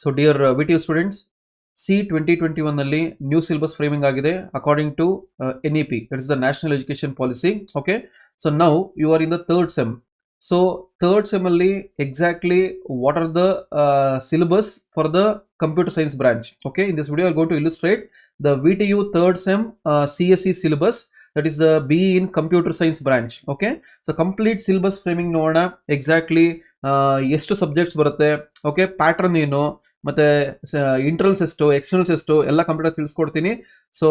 So dear VTU students, C 2021 ನಲ್ಲಿ new syllabus framing ಆಗಿದೆ according to NEP, that is the National Education Policy. Okay, so now you are in the third sem. So third sem ಅಲ್ಲಿ exactly what are the syllabus for the computer science branch. Okay, in this video I am going to illustrate the VTU third sem CSE syllabus, that is the BE in computer science branch. Okay, so complete syllabus framing ನೋಡೋಣ. exactly ಎಷ್ಟು subjects ಬರುತ್ತೆ, okay, pattern ಏನು, ಮತ್ತೆ internals ಎಷ್ಟು, externals ಎಷ್ಟು ಎಲ್ಲ complete ತಿಳಿಸ್ಕೊಡ್ತೀನಿ. So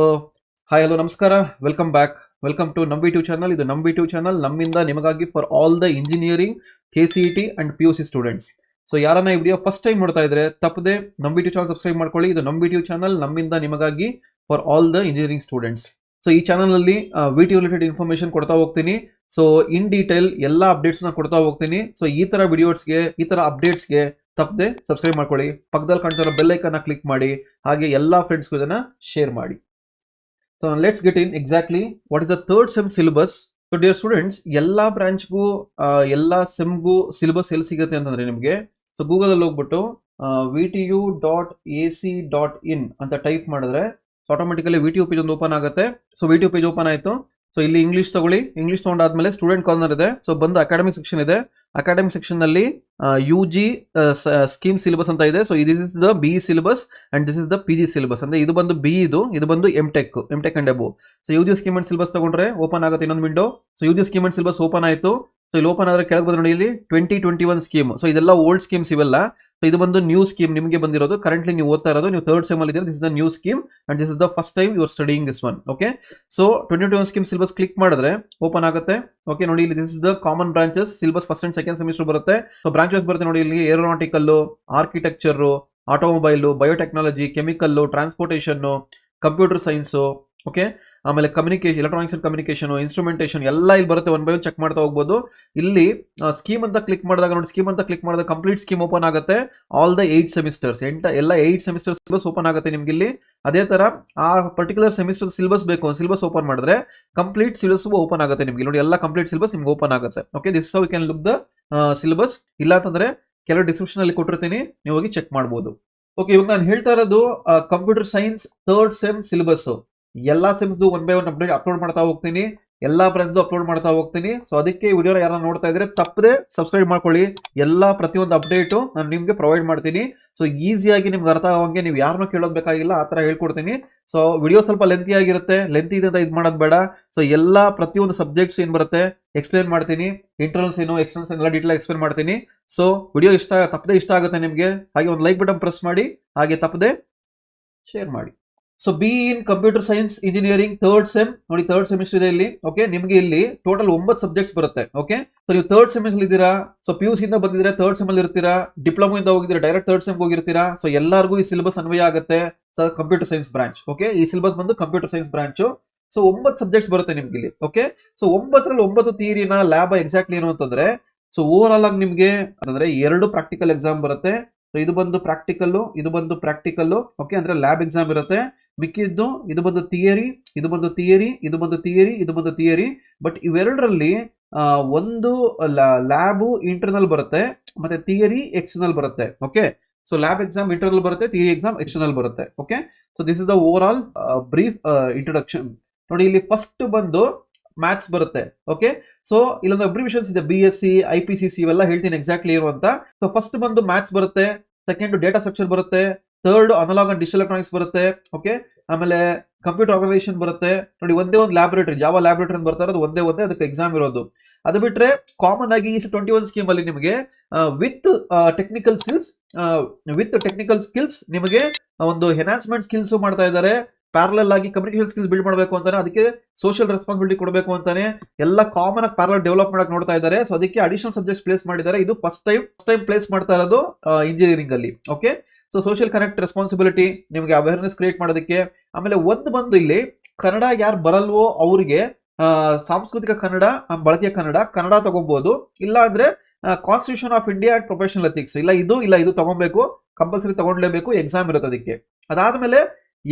hi, hello, ನಮಸ್ಕಾರ, ವೆಲ್ಕಮ್ ಬ್ಯಾಕ್, ವೆಲ್ಕಮ್ ಟು ನಮ್ ವಿ2 ಚಾನಲ್. ಇದು ನಮ್ ವಿ2 ಚಾನಲ್ ನಮ್ಮಿಂದ ನಿಮಗಾಗಿ for all the engineering, KCET and PUC students. So ಯಾರನ್ನ ಈ ವಿಡಿಯೋ ಫಸ್ಟ್ ಟೈಮ್ ನೋಡ್ತಾ ಇದ್ರೆ ತಪ್ಪದೆ ನಮ್ ವಿ2 ಚಾನಲ್ ಸಬ್ಸ್ಕ್ರೈಬ್ ಮಾಡ್ಕೊಳ್ಳಿ. ಇದು ನಮ್ ವಿ2 ಚಾನಲ್ ನಮ್ಮಿಂದ ನಿಮಗಾಗಿ for all the engineering students. So ಈ ಚಾನಲ್ ಅಲ್ಲಿ VTU ರಿಲೇಟೆಡ್ ಇನ್ಫಾರ್ಮೇಶನ್ ಕೊಡ್ತಾ ಹೋಗ್ತೀನಿ. ಸೊ ಇನ್ ಡೀಟೇಲ್ ಎಲ್ಲ ಅಪ್ಡೇಟ್ಸ್ ನ ಕೊಡ್ತಾ ಹೋಗ್ತೀನಿ. ಸೊ ಈ ತರ ವಿಡಿಯೋಸ್ಗೆ, ಈ ತರ ಅಪ್ಡೇಟ್ಸ್ಗೆ ತಪ್ಪದೆ ಸಬ್ಸ್ಕ್ರೈಬ್ ಮಾಡ್ಕೊಳ್ಳಿ. ಪಕ್ಕದಲ್ಲಿ ಕಾಣ್ತಿರೋ ಬೆಲ್ ಐಕನ್ ಕ್ಲಿಕ್ ಮಾಡಿ, ಹಾಗೆ ಎಲ್ಲಾ ಫ್ರೆಂಡ್ಸ್ಗೂ ಇದನ್ನ ಶೇರ್ ಮಾಡಿ. So let's get in exactly what is the third sem syllabus. So dear students, ಎಲ್ಲಾ ಬ್ರಾಂಚ್ಗೂ ಎಲ್ಲಾ ಸೆಮ್ಗೂ ಸಿಲೆಬಸ್ ಎಲ್ಲಿ ಸಿಗುತ್ತೆ ಅಂತಂದ್ರೆ ನಿಮಗೆ ಸೊ ಗೂಗಲ್ ಅಲ್ಲಿ ಹೋಗ್ಬಿಟ್ಟು VTU.ac.in ಅಂತ ಟೈಪ್ ಮಾಡಿದ್ರೆ ಆಟೋಮೆಟಿಕಲಿ VTU ಪೇಜ್ ಒಂದು ಓಪನ್ ಆಗುತ್ತೆ. ಸೊ VTU ಪೇಜ್ ಓಪನ್ ಆಯ್ತು. ಸೊ ಇಲ್ಲಿ ಇಂಗ್ಲಿಷ್ ತಗೊಳ್ಳಿ. ಇಂಗ್ಲಿಷ್ ತಗೊಂಡಾದ್ಮೇಲೆ ಸ್ಟೂಡೆಂಟ್ ಕಾರ್ನರ್ ಇದೆ. ಸೊ ಬಂದು ಅಕಾಡೆಮಿಕ್ ಸೆಕ್ಷನ್ ಇದೆ. ಅಕಾಡೆಮಿಕ್ ಸೆಕ್ಷನ್ ನಲ್ಲಿ UG ಸ್ಕೀಮ್ ಸಿಲೆಬಸ್ ಅಂತ ಇದೆ. So this is the BE syllabus and this is the PG syllabus. ಅಂದ್ರೆ ಇದು ಬಂದು BE, ಇದು ಬಂದು MTech and above. So UG scheme and syllabus ತಗೊಂಡ್ರೆ ಓಪನ್ ಆಗುತ್ತೆ ಇನ್ನೊಂದು window. So UG scheme and syllabus open ಆಯ್ತು. ಸೊ ಇಲ್ಲಿ ಓಪನ್ ಆದ್ರೆ ಕೆಳಗೆ ಬಂದು ನೋಡಿ, ಇಲ್ಲಿ 2021 ಸ್ಕೀಮ್. ಸೊ ಇದೆಲ್ಲ ಓಲ್ಡ್ ಸ್ಕೀಮ್ಸ್ ಇವೆಲ್ಲ. ಸೊ ಇದು ಬಂದು ನ್ಯೂ ಸ್ಕೀಮ್ ನಿಮಗೆ ಬಂದಿರೋದು. ಕರೆಂಟ್ಲಿ ನೀವು ಓದ್ತಾ ಇರೋದು, ನೀವು ಥರ್ಡ್ ಸೆಮ್ ಅಲ್ಲಿ ಇದ್ದೀರಾ. This is the new scheme and this is the first time you are studying this one. Okay, so 2021 scheme syllabus click ಮಾಡಿದ್ರೆ ಓಪನ್ ಆಗುತ್ತೆ. ಓಕೆ, ನೋಡಿ ಇಲ್ಲಿ this is the common branches syllabus first and second semester ಬರುತ್ತೆ. So branches ಬರುತ್ತೆ ನೋಡಿ, ಇಲ್ಲಿ aeronautical, architecture, automobile, biotechnology, chemical, transportation, computer science, okay, ಆಮೇಲೆ communication, electronics and communication, instrumentation ಎಲ್ಲ ಇಲ್ಲಿ ಬರುತ್ತೆ. ಒನ್ ಬೈ ಒನ್ ಚೆಕ್ ಮಾಡ್ತಾ ಹೋಗ್ಬೋದು. ಇಲ್ಲಿ ಸ್ಕೀಮ್ ಅಂತ ಕ್ಲಿಕ್ ಮಾಡಿದಾಗ ನೋಡಿ, ಸ್ಕೀಮ್ ಅಂತ ಕ್ಲಿಕ್ ಮಾಡಿದಾಗ ಕಂಪ್ಲೀಟ್ ಸ್ಕೀಮ್ ಓಪನ್ ಆಗುತ್ತೆ. ಆಲ್ ದ 8 ಸೆಮಿಸ್ಟರ್ಸ್, ಎಲ್ಲ 8 ಸೆಮಿಸ್ಟರ್ ಸಿಲೆಬಸ್ ಓಪನ್ ಆಗುತ್ತೆ ನಿಮ್ಗೆ ಇಲ್ಲಿ. ಅದೇ ತರ ಆ ಪರ್ಟಿಕ್ಯುಲರ್ ಸೆಮಿಸ್ಟರ್ ಸಿಲೆಬಸ್ ಬೇಕು, ಸಿಲೆಬಸ್ ಓಪನ್ ಮಾಡಿದ್ರೆ ಕಂಪ್ಲೀಟ್ ಸಿಲೆಬಸ್ ಓಪನ್ ಆಗುತ್ತೆ ನಿಮ್ಗೆ ನೋಡಿ. ಎಲ್ಲ ಕಂಪ್ಲೀಟ್ ಸಿಲೆಬಸ್ ನಿಮ್ಗೆ ಓಪನ್ ಆಗುತ್ತೆ. Okay, this how you can look the syllabus. ಇಲ್ಲ ಅಂತಂದ್ರೆ ಕೆಲವು ಡಿಸ್ಕ್ರಿಪ್ಷನ್ ಅಲ್ಲಿ ಕೊಟ್ಟಿರ್ತೀನಿ, ನೀವು ಹೋಗಿ ಚೆಕ್ ಮಾಡಬಹುದು. ಓಕೆ, ಇವಾಗ ನಾನು ಹೇಳ್ತಾ ಇರೋದು computer science third sem syllabus. ಎಲ್ಲಾ ಸೆಮ್ಸ್ದು one by one update upload ಮಾಡ್ತಾ ಹೋಗ್ತೀನಿ, ಎಲ್ಲಾ ಬ್ರಾಂಚ್ ಅಪ್ಲೋಡ್ ಮಾಡ್ತಾ ಹೋಗ್ತೀನಿ. ಸೊ ಅದಕ್ಕೆ ಈ ವಿಡಿಯೋನ ಯಾರು ನೋಡ್ತಾ ಇದ್ರೆ ತಪ್ಪದೆ ಸಬ್ಸ್ಕ್ರೈಬ್ ಮಾಡ್ಕೊಳ್ಳಿ. ಎಲ್ಲಾ ಪ್ರತಿಯೊಂದು ಅಪ್ಡೇಟು ನಾನು ನಿಮ್ಗೆ ಪ್ರೊವೈಡ್ ಮಾಡ್ತೀನಿ. ಸೊ ಈಸಿಯಾಗಿ ನಿಮ್ಗೆ ಅರ್ಥ ಆಗೋಂಗೆ, ನೀವು ಯಾರನ್ನೂ ಕೇಳೋದು ಬೇಕಾಗಿಲ್ಲ, ಆ ತರ ಹೇಳ್ಕೊಡ್ತೀನಿ. ಸೊ ವಿಡಿಯೋ ಸ್ವಲ್ಪ ಲೆಂತಿ ಆಗಿರುತ್ತೆ, ಲೆಂತಿ ಇದೆ ಅಂತ ಇದು ಮಾಡೋದು ಬೇಡ. ಸೊ ಎಲ್ಲಾ ಪ್ರತಿಯೊಂದು ಸಬ್ಜೆಕ್ಟ್ಸ್ ಏನ್ ಬರುತ್ತೆ ಎಕ್ಸ್ಪ್ಲೇನ್ ಮಾಡ್ತೀನಿ. ಇಂಟರ್ನಲ್ಸ್ ಏನು, ಎಕ್ಸ್ಟರ್ನಲ್ಸ್ ಎಲ್ಲ ಡೀಟೇಲ್ ಎಕ್ಸ್ಪ್ಲೇನ್ ಮಾಡ್ತೀನಿ. ಸೊ ವಿಡಿಯೋ ತಪ್ಪದೆ ಇಷ್ಟ ಆಗುತ್ತೆ ನಿಮ್ಗೆ, ಹಾಗೆ ಒಂದು ಲೈಕ್ ಬಟನ್ ಪ್ರೆಸ್ ಮಾಡಿ, ಹಾಗೆ ತಪ್ಪದೆ ಶೇರ್ ಮಾಡಿ. So BE in computer science engineering third sem ನೋಡಿ, ಥರ್ಡ್ ಸೆಮಿಸ್ಟರ್ ಇದೆ ಇಲ್ಲಿ. ಓಕೆ, ನಿಮ್ಗೆ ಇಲ್ಲಿ ಟೋಟಲ್ 9 ಸಬ್ಜೆಕ್ಟ್ಸ್ ಬರುತ್ತೆ. ಓಕೆ, ಸೊ ನೀವು ಥರ್ಡ್ ಸೆಮಿಸ್ಟರ್ ಇದ್ದೀರಾ, ಸೊ PUC ಇಂದ ಬಂದಿದ್ರೆ ಥರ್ಡ್ ಸೆಮ್ ಅಲ್ಲಿ ಇರ್ತೀರಾ, ಡಿಪ್ಲೊಮಾ ಇಂದ ಹೋಗಿದ್ರೆ ಡೈರೆಕ್ಟ್ ಥರ್ಡ್ ಸೆಮ್ ಹೋಗಿರ್ತೀರಾ. ಸೊ ಎಲ್ಲರಿಗೂ ಈ ಸಿಲೆಬಸ್ ಅನ್ವಯ ಆಗುತ್ತೆ. So computer science branch, okay, ಈ ಸಿಲೆಬಸ್ ಬಂದು computer science branch. So 9 subjects ಬರುತ್ತೆ ನಿಮ್ಗೆ ಇಲ್ಲಿ. ಓಕೆ, ಸೊ 9ರಲ್ಲಿ 9 ಥಿಯರಿನ, ಲ್ಯಾಬ್ ಎಕ್ಸಾಕ್ಟ್ಲಿ ಏನು ಅಂತಂದ್ರೆ, ಸೊ ಓವರ್ ಆಲ್ ಆಗಿ ನಿಮ್ಗೆ ಅಂದ್ರೆ 2 ಪ್ರಾಕ್ಟಿಕಲ್ ಎಕ್ಸಾಮ್ ಬರುತ್ತೆ. ಸೊ ಇದು ಬಂದು ಪ್ರಾಕ್ಟಿಕಲ್, ಇದು ಬಂದು ಪ್ರಾಕ್ಟಿಕಲ್. ಓಕೆ, ಅಂದ್ರೆ ಲ್ಯಾಬ್ ಎಕ್ಸಾಮ್ ಇರುತ್ತೆ. ಮಿಕ್ಕಿದ್ದು ಇದು ಬಂದು ಥಿಯರಿ, ಇದು ಬಂದು ಥಿಯರಿ, ಇದು ಬಂದು ಥಿಯರಿ, ಇದು ಬಂದು ಥಿಯರಿ. ಬಟ್ ಇವೆರಡರಲ್ಲಿ ಒಂದು ಲ್ಯಾಬ್ ಇಂಟರ್ನಲ್ ಬರುತ್ತೆ, ಮತ್ತೆ ಥಿಯರಿ ಎಕ್ಸ್ಟರ್ನಲ್ ಬರುತ್ತೆ. Okay, so lab exam internal ಬರುತ್ತೆ, ಥಿಯರಿ ಎಕ್ಸಾಮ್ ಎಕ್ಸ್ಟರ್ನಲ್ ಬರುತ್ತೆ. Okay, so this is the over all brief introduction. ನೋಡಿ, ಇಲ್ಲಿ ಫಸ್ಟ್ ಬಂದು ಮ್ಯಾಥ್ಸ್ ಬರುತ್ತೆ. ಓಕೆ, ಸೊ ಇಲ್ಲೊಂದು ಅಬ್ರಿವಿಷನ್ಸ್ ಇದೆ, BSc, IPCC ಇವೆಲ್ಲ ಹೇಳ್ತೀನಿ ಎಕ್ಸಾಕ್ಟ್ಲಿ ಏನು ಅಂತ. ಸೊ ಫಸ್ಟ್ ಬಂದು ಮ್ಯಾಥ್ಸ್ ಬರುತ್ತೆ, ಸೆಕೆಂಡ್ ಡೇಟಾ ಸ್ಟ್ರಕ್ಚರ್ ಬರುತ್ತೆ, third analog and digital electronics ಬರುತ್ತೆ. ಓಕೆ, ಆಮೇಲೆ ಕಂಪ್ಯೂಟರ್ ಆರ್ಗನೈಸೇಷನ್ ಬರುತ್ತೆ. ನೋಡಿ, ಒಂದೇ ಒಂದು ಲ್ಯಾಬೊರೇಟರಿ, ಜಾವಾ ಲ್ಯಾಬೊರೇಟರಿ ಅಂತ ಬರ್ತಾ ಇರೋದು ಒಂದೇ ಅದಕ್ಕೆ ಎಕ್ಸಾಮ್ ಇರೋದು. ಅದು ಬಿಟ್ರೆ ಕಾಮನ್ ಆಗಿ ಈ 21 ಸ್ಕೀಮ್ ಅಲ್ಲಿ ನಿಮಗೆ ವಿತ್ ಟೆಕ್ನಿಕಲ್ ಸ್ಕಿಲ್ಸ್ ನಿಮಗೆ ಒಂದು ಎನ್ಹಾನ್ಸ್ಮೆಂಟ್ ಸ್ಕಿಲ್ಸ್ ಮಾಡ್ತಾ ಇದ್ದಾರೆ. ಪ್ಯಾರಲಲ್ ಆಗಿ ಕಮ್ಯುನಿಕೇಶನ್ ಸ್ಕಿಲ್ಸ್ ಬಿಲ್ಡ್ ಮಾಡಬೇಕು ಅಂತಾನೆ, ಅದಕ್ಕೆ ಸೋಷಿಯಲ್ ರೆಸ್ಪಾನ್ಸಿಬಿಲಿಟಿ ಕೊಡಬೇಕು ಅಂತಾನೆ ಎಲ್ಲ ಕಾಮನ್ ಆಗಿ ಪ್ಯಾರಲಲ್ ಡೆವಲಪ್ ಮಾಡಕ್ ನೋಡ್ತಾ ಇದ್ದಾರೆ. ಸೊ ಅದಕ್ಕೆ ಅಡಿಷನಲ್ ಸಬ್ಜೆಕ್ಟ್ಸ್ ಪ್ಲೇಸ್ ಮಾಡಿದ್ದಾರೆ. ಇದು ಫಸ್ಟ್ ಟೈಮ್ ಪ್ಲೇಸ್ ಮಾಡ್ತಾ ಇರೋದು ಇಂಜಿನಿಯರಿಂಗ್ ಅಲ್ಲಿ. Okay, so social connect responsibility ನಿಮಗೆ ಅವೇರ್ನೆಸ್ ಕ್ರಿಯೇಟ್ ಮಾಡೋದಕ್ಕೆ. ಆಮೇಲೆ ಒಂದು ಬಂದು ಇಲ್ಲಿ ಕನ್ನಡ ಯಾರು ಬರಲ್ವೋ ಅವ್ರಿಗೆ ಸಾಂಸ್ಕೃತಿಕ ಕನ್ನಡ, ಬಳಕೆಯ ಕನ್ನಡ ತಗೋಬಹುದು. ಇಲ್ಲ ಅಂದ್ರೆ constitution of India and professional ethics, ಇಲ್ಲ ಇದು ತಗೊಬೇಕು, ಕಂಪಲ್ಸರಿ ತಗೊಂಡ್ಲೇಬೇಕು, ಎಕ್ಸಾಮ್ ಇರುತ್ತೆ ಅದಕ್ಕೆ. ಅದಾದ್ಮೇಲೆ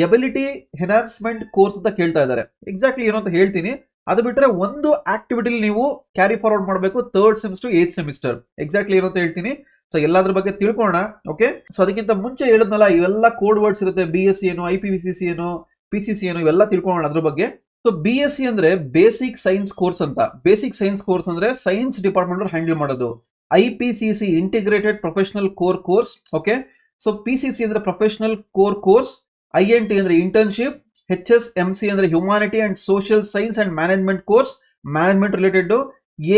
ಎಬಿಲಿಟಿ ಎನ್ಹಾನ್ಸ್ಮೆಂಟ್ ಕೋರ್ಸ್ ಅಂತ ಕೇಳ್ತಾ ಇದ್ದಾರೆ. ಎಕ್ಸಾಕ್ಟ್ಲಿ ಏನು ಅಂತ ಹೇಳ್ತೀನಿ. ಅದು ಬಿಟ್ರೆ ಒಂದು ಆಕ್ಟಿವಿಟಿ ನೀವು ಕ್ಯಾರಿ ಫಾರ್ವರ್ಡ್ ಮಾಡಬೇಕು third semester 8th semester. Exactly ಏನು ಅಂತ ಹೇಳ್ತೀನಿ. ಸೊ ಎಲ್ಲಾದ್ರ ಬಗ್ಗೆ ತಿಳ್ಕೊಳ್ಳೋಣ. ಓಕೆ, ಸೊ ಅದಕ್ಕಿಂತ ಮುಂಚೆ ಹೇಳಿದ್ನಲ್ಲ ಇವೆಲ್ಲ ಕೋಡ್ ವರ್ಡ್ಸ್ ಇರುತ್ತೆ, BSc ಏನು, IPVCC ಏನು, PCC ಏನು, ಇವೆಲ್ಲ ತಿಳ್ಕೊಳ್ಳೋಣ ಅದ್ರ ಬಗ್ಗೆ. ಸೊ BSc ಅಂದ್ರೆ ಬೇಸಿಕ್ ಸೈನ್ಸ್ ಕೋರ್ಸ್ ಅಂತ. ಬೇಸಿಕ್ ಸೈನ್ಸ್ ಕೋರ್ಸ್ ಅಂದ್ರೆ ಸೈನ್ಸ್ ಡಿಪಾರ್ಟ್ಮೆಂಟ್ ಅವ್ರು ಹ್ಯಾಂಡಲ್ ಮಾಡೋದು. IPCC integrated professional core course. Okay, so PCC ಅಂದ್ರೆ ಪ್ರೊಫೆಷನಲ್ ಕೋರ್ ಕೋರ್ಸ್, INT ಅಂದ್ರೆ ಇಂಟರ್ನ್ಶಿಪ್, HSMC ಅಂದ್ರೆ humanity and social science and management course, management related.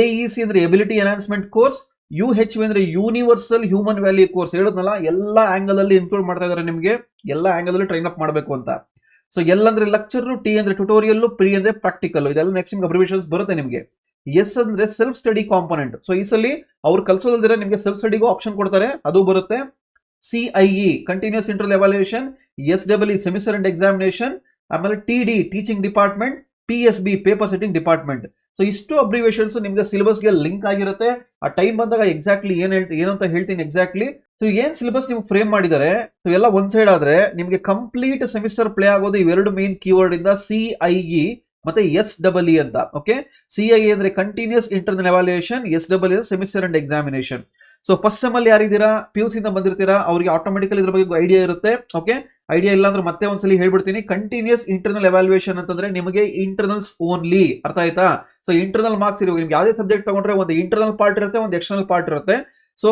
AEC ಅಂದ್ರೆ ability enhancement course, UHV ಅಂದ್ರೆ universal human value course. ಹೇಳಿದ್ನಲ್ಲ ಎಲ್ಲ angle ಅಲ್ಲಿ include ಮಾಡ್ತಾ ಇದಾರೆ ನಿಮಗೆ, ಎಲ್ಲ ಆಂಗಲ್ ಅಲ್ಲಿ ಟ್ರೈನ್ ಅಪ್ ಮಾಡಬೇಕು ಅಂತ. ಸೊ ಎಲ್ ಅಂದ್ರೆ ಲೆಕ್ಚರ್, T ಅಂದ್ರೆ ಟ್ಯುಟೋರಿಯಲ್, ಪ್ರಿ ಅಂದ್ರೆ ಪ್ರಾಕ್ಟಿಕಲ್. ಇದೆಲ್ಲ ನೆಕ್ಸ್ಟ್ ನಿಮ್ಗೆ ಅಬ್ರಿವೇಷನ್ಸ್ ಬರುತ್ತೆ ನಿಮಗೆ. ಎಸ್ ಅಂದ್ರೆ ಸೆಲ್ಫ್ ಸ್ಟಡಿ ಕಾಂಪೋನೆಂಟ್. ಸೊ ಈ ಸಲ ಅವ್ರು ಕಲ್ಸೋದಿದ್ರೆ ನಿಮಗೆ ಸೆಲ್ಫ್ ಸ್ಟಡಿಗೂ ಆಪ್ಷನ್ ಕೊಡ್ತಾರೆ, ಅದು ಬರುತ್ತೆ. CIE continuous internal evaluation, SEE semester and examination, ಆಮೇಲೆ TD teaching department, PSB paper setting department. So ಇಷ್ಟು ಅಬ್ರಿವೇಷನ್ಸ್ ನಿಮ್ಗೆ ಸಿಲೆಬಸ್ಗೆ ಲಿಂಕ್ ಆಗಿರುತ್ತೆ. ಆ ಟೈಮ್ ಬಂದಾಗ ಎಕ್ಸಾಕ್ಟ್ಲಿ ಏನಂತ ಹೇಳ್ತೀನಿ ಎಕ್ಸಾಕ್ಟ್ಲಿ. ಸೊ ಏನ್ ಸಿಲೆಬಸ್ ನಿಮ್ಗೆ ಫ್ರೇಮ್ ಮಾಡಿದ್ದಾರೆ, ಸೊ ಎಲ್ಲ ಒಂದ್ ಸೈಡ್ ಆದ್ರೆ ನಿಮ್ಗೆ ಕಂಪ್ಲೀಟ್ ಸೆಮಿಸ್ಟರ್ ಪ್ಲೇ ಆಗೋದು ಇವೆರಡು ಮೇನ್ ಕೀವರ್ಡ್ ಇಂದ, CIE ಮತ್ತೆ SEE ಅಂತ. ಓಕೆ, CIE ಅಂದ್ರೆ ಕಂಟಿನ್ಯೂಸ್ ಇಂಟರ್ನಲ್ ಎವಾಲ್ಯೂಯೇಷನ್, SEE ಅಂದ್ರೆ semester and examination. So first sem ಅಲ್ಲಿ ಯಾರಿದ್ದೀರಾ, PUC ಇಂದ ಬಂದಿರ್ತೀರಾ, ಅವ್ರಿಗೆ ಆಟೋಮೆಟಿಕಲಿ ಇದ್ರ ಬಗ್ಗೆ ಐಡಿಯಾ ಇರುತ್ತೆ. ಓಕೆ, ಐಡಿಯಾ ಇಲ್ಲ ಅಂದ್ರೆ ಮತ್ತೆ ಒಂದ್ಸಲಿ ಹೇಳ್ಬಿಡ್ತೀನಿ. ಕಂಟಿನ್ಯೂಸ್ ಇಂಟರ್ನಲ್ ಎವಾಲ್ಯೂಯೇಷನ್ ಅಂತಂದ್ರೆ ನಿಮಗೆ ಇಂಟರ್ನಲ್ಸ್ ಓನ್ಲಿ, ಅರ್ಥ ಆಯ್ತಾ? ಸೊ ಇಂಟರ್ನಲ್ ಮಾರ್ಕ್ಸ್ ಇರುವ ನಿಮ್ಗೆ ಯಾವುದೇ ಸಬ್ಜೆಕ್ಟ್ ತಗೊಂಡ್ರೆ ಒಂದು ಇಂಟರ್ನಲ್ ಪಾರ್ಟ್ ಇರುತ್ತೆ, ಒಂದು ಎಕ್ಸ್ಟರ್ನಲ್ ಪಾರ್ಟ್ ಇರುತ್ತೆ. ಸೊ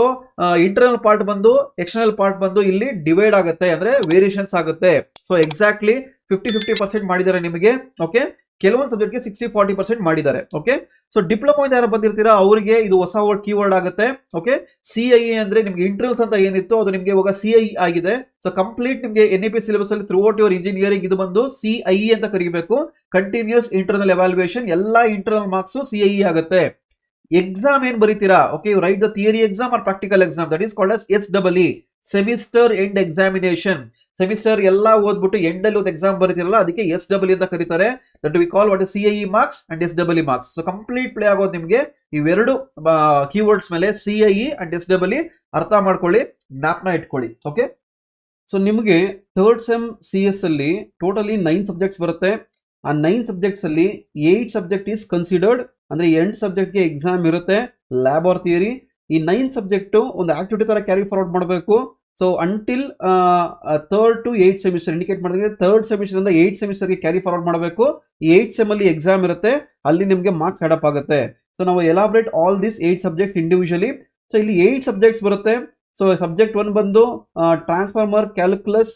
ಇಂಟರ್ನಲ್ ಪಾರ್ಟ್ ಬಂದು ಎಕ್ಸ್ಟರ್ನಲ್ ಪಾರ್ಟ್ ಬಂದು ಇಲ್ಲಿ ಡಿವೈಡ್ ಆಗುತ್ತೆ, ಅಂದ್ರೆ ವೇರಿಯೇಷನ್ಸ್ ಆಗುತ್ತೆ. ಸೊ ಎಕ್ಸಾಕ್ಟ್ಲಿ 50-50% ಮಾಡಿದ್ದಾರೆ ನಿಮಗೆ. ಓಕೆ, ಕೆಲವೊಂದು ಸಬ್ಜೆಕ್ಟ್ಗೆ 60-40% ಮಾಡಿದ್ದಾರೆ. ಓಕೆ, ಸೊ ಡಿಪ್ಲೊಮಾ ಯಾರು ಬಂದಿರ್ತೀರಾ ಅವರಿಗೆ ಇದು ಹೊಸ ವರ್ಡ್ ಕೀವರ್ಡ್ ಆಗುತ್ತೆ. ಓಕೆ, CIE ಅಂದ್ರೆ ನಿಮ್ಗೆ ಇಂಟರ್ನಲ್ಸ್ ಅಂತ ಏನಿತ್ತು ಅದು ನಿಮ್ಗೆ ಇವಾಗ CIE ಆಗಿದೆ. ಸೊ ಕಂಪ್ಲೀಟ್ ನಿಮ್ಗೆ NEP ಸಿಲೆಬಸ್ ಅಲ್ಲಿ ಥ್ರೂ ಔಟ್ ಯುವರ್ ಇಂಜಿನಿಯರಿಂಗ್ ಇದು ಬಂದು CIE ಅಂತ ಕರಿಬೇಕು, ಕಂಟಿನ್ಯೂಸ್ ಇಂಟರ್ನಲ್ ಎವಾಲ್ಯೂಯೇಷನ್. ಎಲ್ಲಾ ಇಂಟರ್ನಲ್ ಮಾರ್ಕ್ಸ್ CIE ಆಗುತ್ತೆ. ಎಕ್ಸಾಮ್ ಏನ್ ಬರೀತೀರಾ, okay, you write the theory exam or practical exam, that is called as SEE semester end examination. Semester ಎಲ್ಲ ಓದ್ಬಿಟ್ಟು ಎಂಡ್ ಅಲ್ಲಿ ಒಂದು ಎಕ್ಸಾಮ್ ಬರೀತಿರಲ್ಲ ಅದಕ್ಕೆ SEE ಅಂತ ಕರೀತಾರೆ. That we call what is CIE marks and SEE marks. So complete play ಆಗೋದು ನಿಮ್ಗೆ ಇವೆರಡು ಕೀವರ್ಡ್ಸ್ ಮೇಲೆ, CIE ಅಂಡ್ SEE. ಅರ್ಥ ಮಾಡ್ಕೊಳ್ಳಿ, ಜ್ಞಾಪನ ಇಟ್ಕೊಳ್ಳಿ. ಓಕೆ, ಸೊ ನಿಮಗೆ ಥರ್ಡ್ ಸೆಮ್ CS ಅಲ್ಲಿ ಟೋಟಲಿ 9 ಸಬ್ಜೆಕ್ಟ್ಸ್ ಬರುತ್ತೆ. ಆ 9 ಸಬ್ಜೆಕ್ಟ್ಸ್ ಅಲ್ಲಿ 8 ಸಬ್ಜೆಕ್ಟ್ ಈಸ್ ಕನ್ಸಿಡರ್ಡ್, ಅಂದ್ರೆ 8 ಸಬ್ಜೆಕ್ಟ್ಗೆ ಎಕ್ಸಾಮ್ ಇರುತ್ತೆ, ಲ್ಯಾಬ್ ಆರ್ ಥಿಯರಿ. ಈ 9 ಸಬ್ಜೆಕ್ಟ್ ಒಂದು ಆಕ್ಟಿವಿಟಿ ತರ ಕ್ಯಾರಿ ಫಾರ್ವರ್ಡ್ ಮಾಡಬೇಕು. So until 3rd to 8th semester indicate ಮಾಡಿದ್ರೆ 3rd ಸೆಮಿಸ್ಟರ್ ಇಂದ 8th ಸೆಮಿಸ್ಟರ್ಗೆ ಕ್ಯಾರಿ ಫಾರ್ವರ್ಡ್ ಮಾಡಬೇಕು. 8th ಸೆಮ್ ಅಲ್ಲಿ ಎಕ್ಸಾಮ್ ಇರುತ್ತೆ, ಅಲ್ಲಿ ನಿಮಗೆ ಮಾರ್ಕ್ಸ್ ಆಡ್ ಅಪ್ ಆಗುತ್ತೆ. ಸೊ ನಾವು elaborate all this 8 subjects individually. So ಇಲ್ಲಿ 8 ಸಬ್ಜೆಕ್ಟ್ಸ್ ಬರುತ್ತೆ. ಸೊ ಸಬ್ಜೆಕ್ಟ್ 1 ಬಂದು transformer, calculus,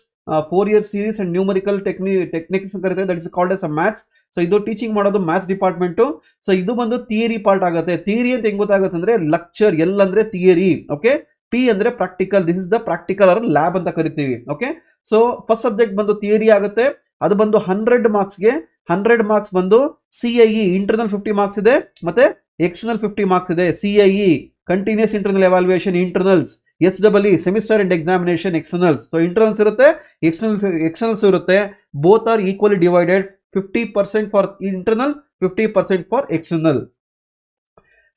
4 year series and numerical techniques ಕರೀತಾರೆ, that is called as a maths. So ಇದು ಟೀಚಿಂಗ್ ಮಾಡೋದು ಮ್ಯಾಥ್ಸ್ ಡಿಪಾರ್ಟ್ಮೆಂಟ್. ಸೊ ಇದು ಬಂದು ಥಿಯರಿ ಪಾರ್ಟ್ ಆಗುತ್ತೆ. ಥಿಯರಿ ಅಂತ ಹೆಂಗ್ ಗೊತ್ತಾಗುತ್ತೆ ಅಂದ್ರೆ ಲೆಕ್ಚರ್, ಎಲ್ ಅಂದ್ರೆ ಥಿಯರಿ, ಓಕೆ, P ಅಂದ್ರೆ practical, this is the practical or lab ಅಂತ ಕರಿತೀವಿ. ಓಕೆ, ಸೊ ಫಸ್ಟ್ ಸಬ್ಜೆಕ್ಟ್ ಬಂದು ಥಿಯರಿ ಆಗುತ್ತೆ, ಅದು ಬಂದು 100 ಮಾರ್ಕ್ಸ್ಗೆ. 100 ಮಾರ್ಕ್ಸ್ ಬಂದು CIE ಇಂಟರ್ನಲ್ 50 ಮಾರ್ಕ್ಸ್ ಇದೆ, ಮತ್ತೆ ಎಕ್ಸ್ಟರ್ನಲ್ 50 ಮಾರ್ಕ್ಸ್ ಇದೆ. CIE continuous internal evaluation internals, SEE semester and examination externals. So internals ಇರುತ್ತೆ, ಎಕ್ಸ್ಟರ್ನಲ್ಸ್ ಇರುತ್ತೆ. Both are equally divided, 50% for internal, 50% for external.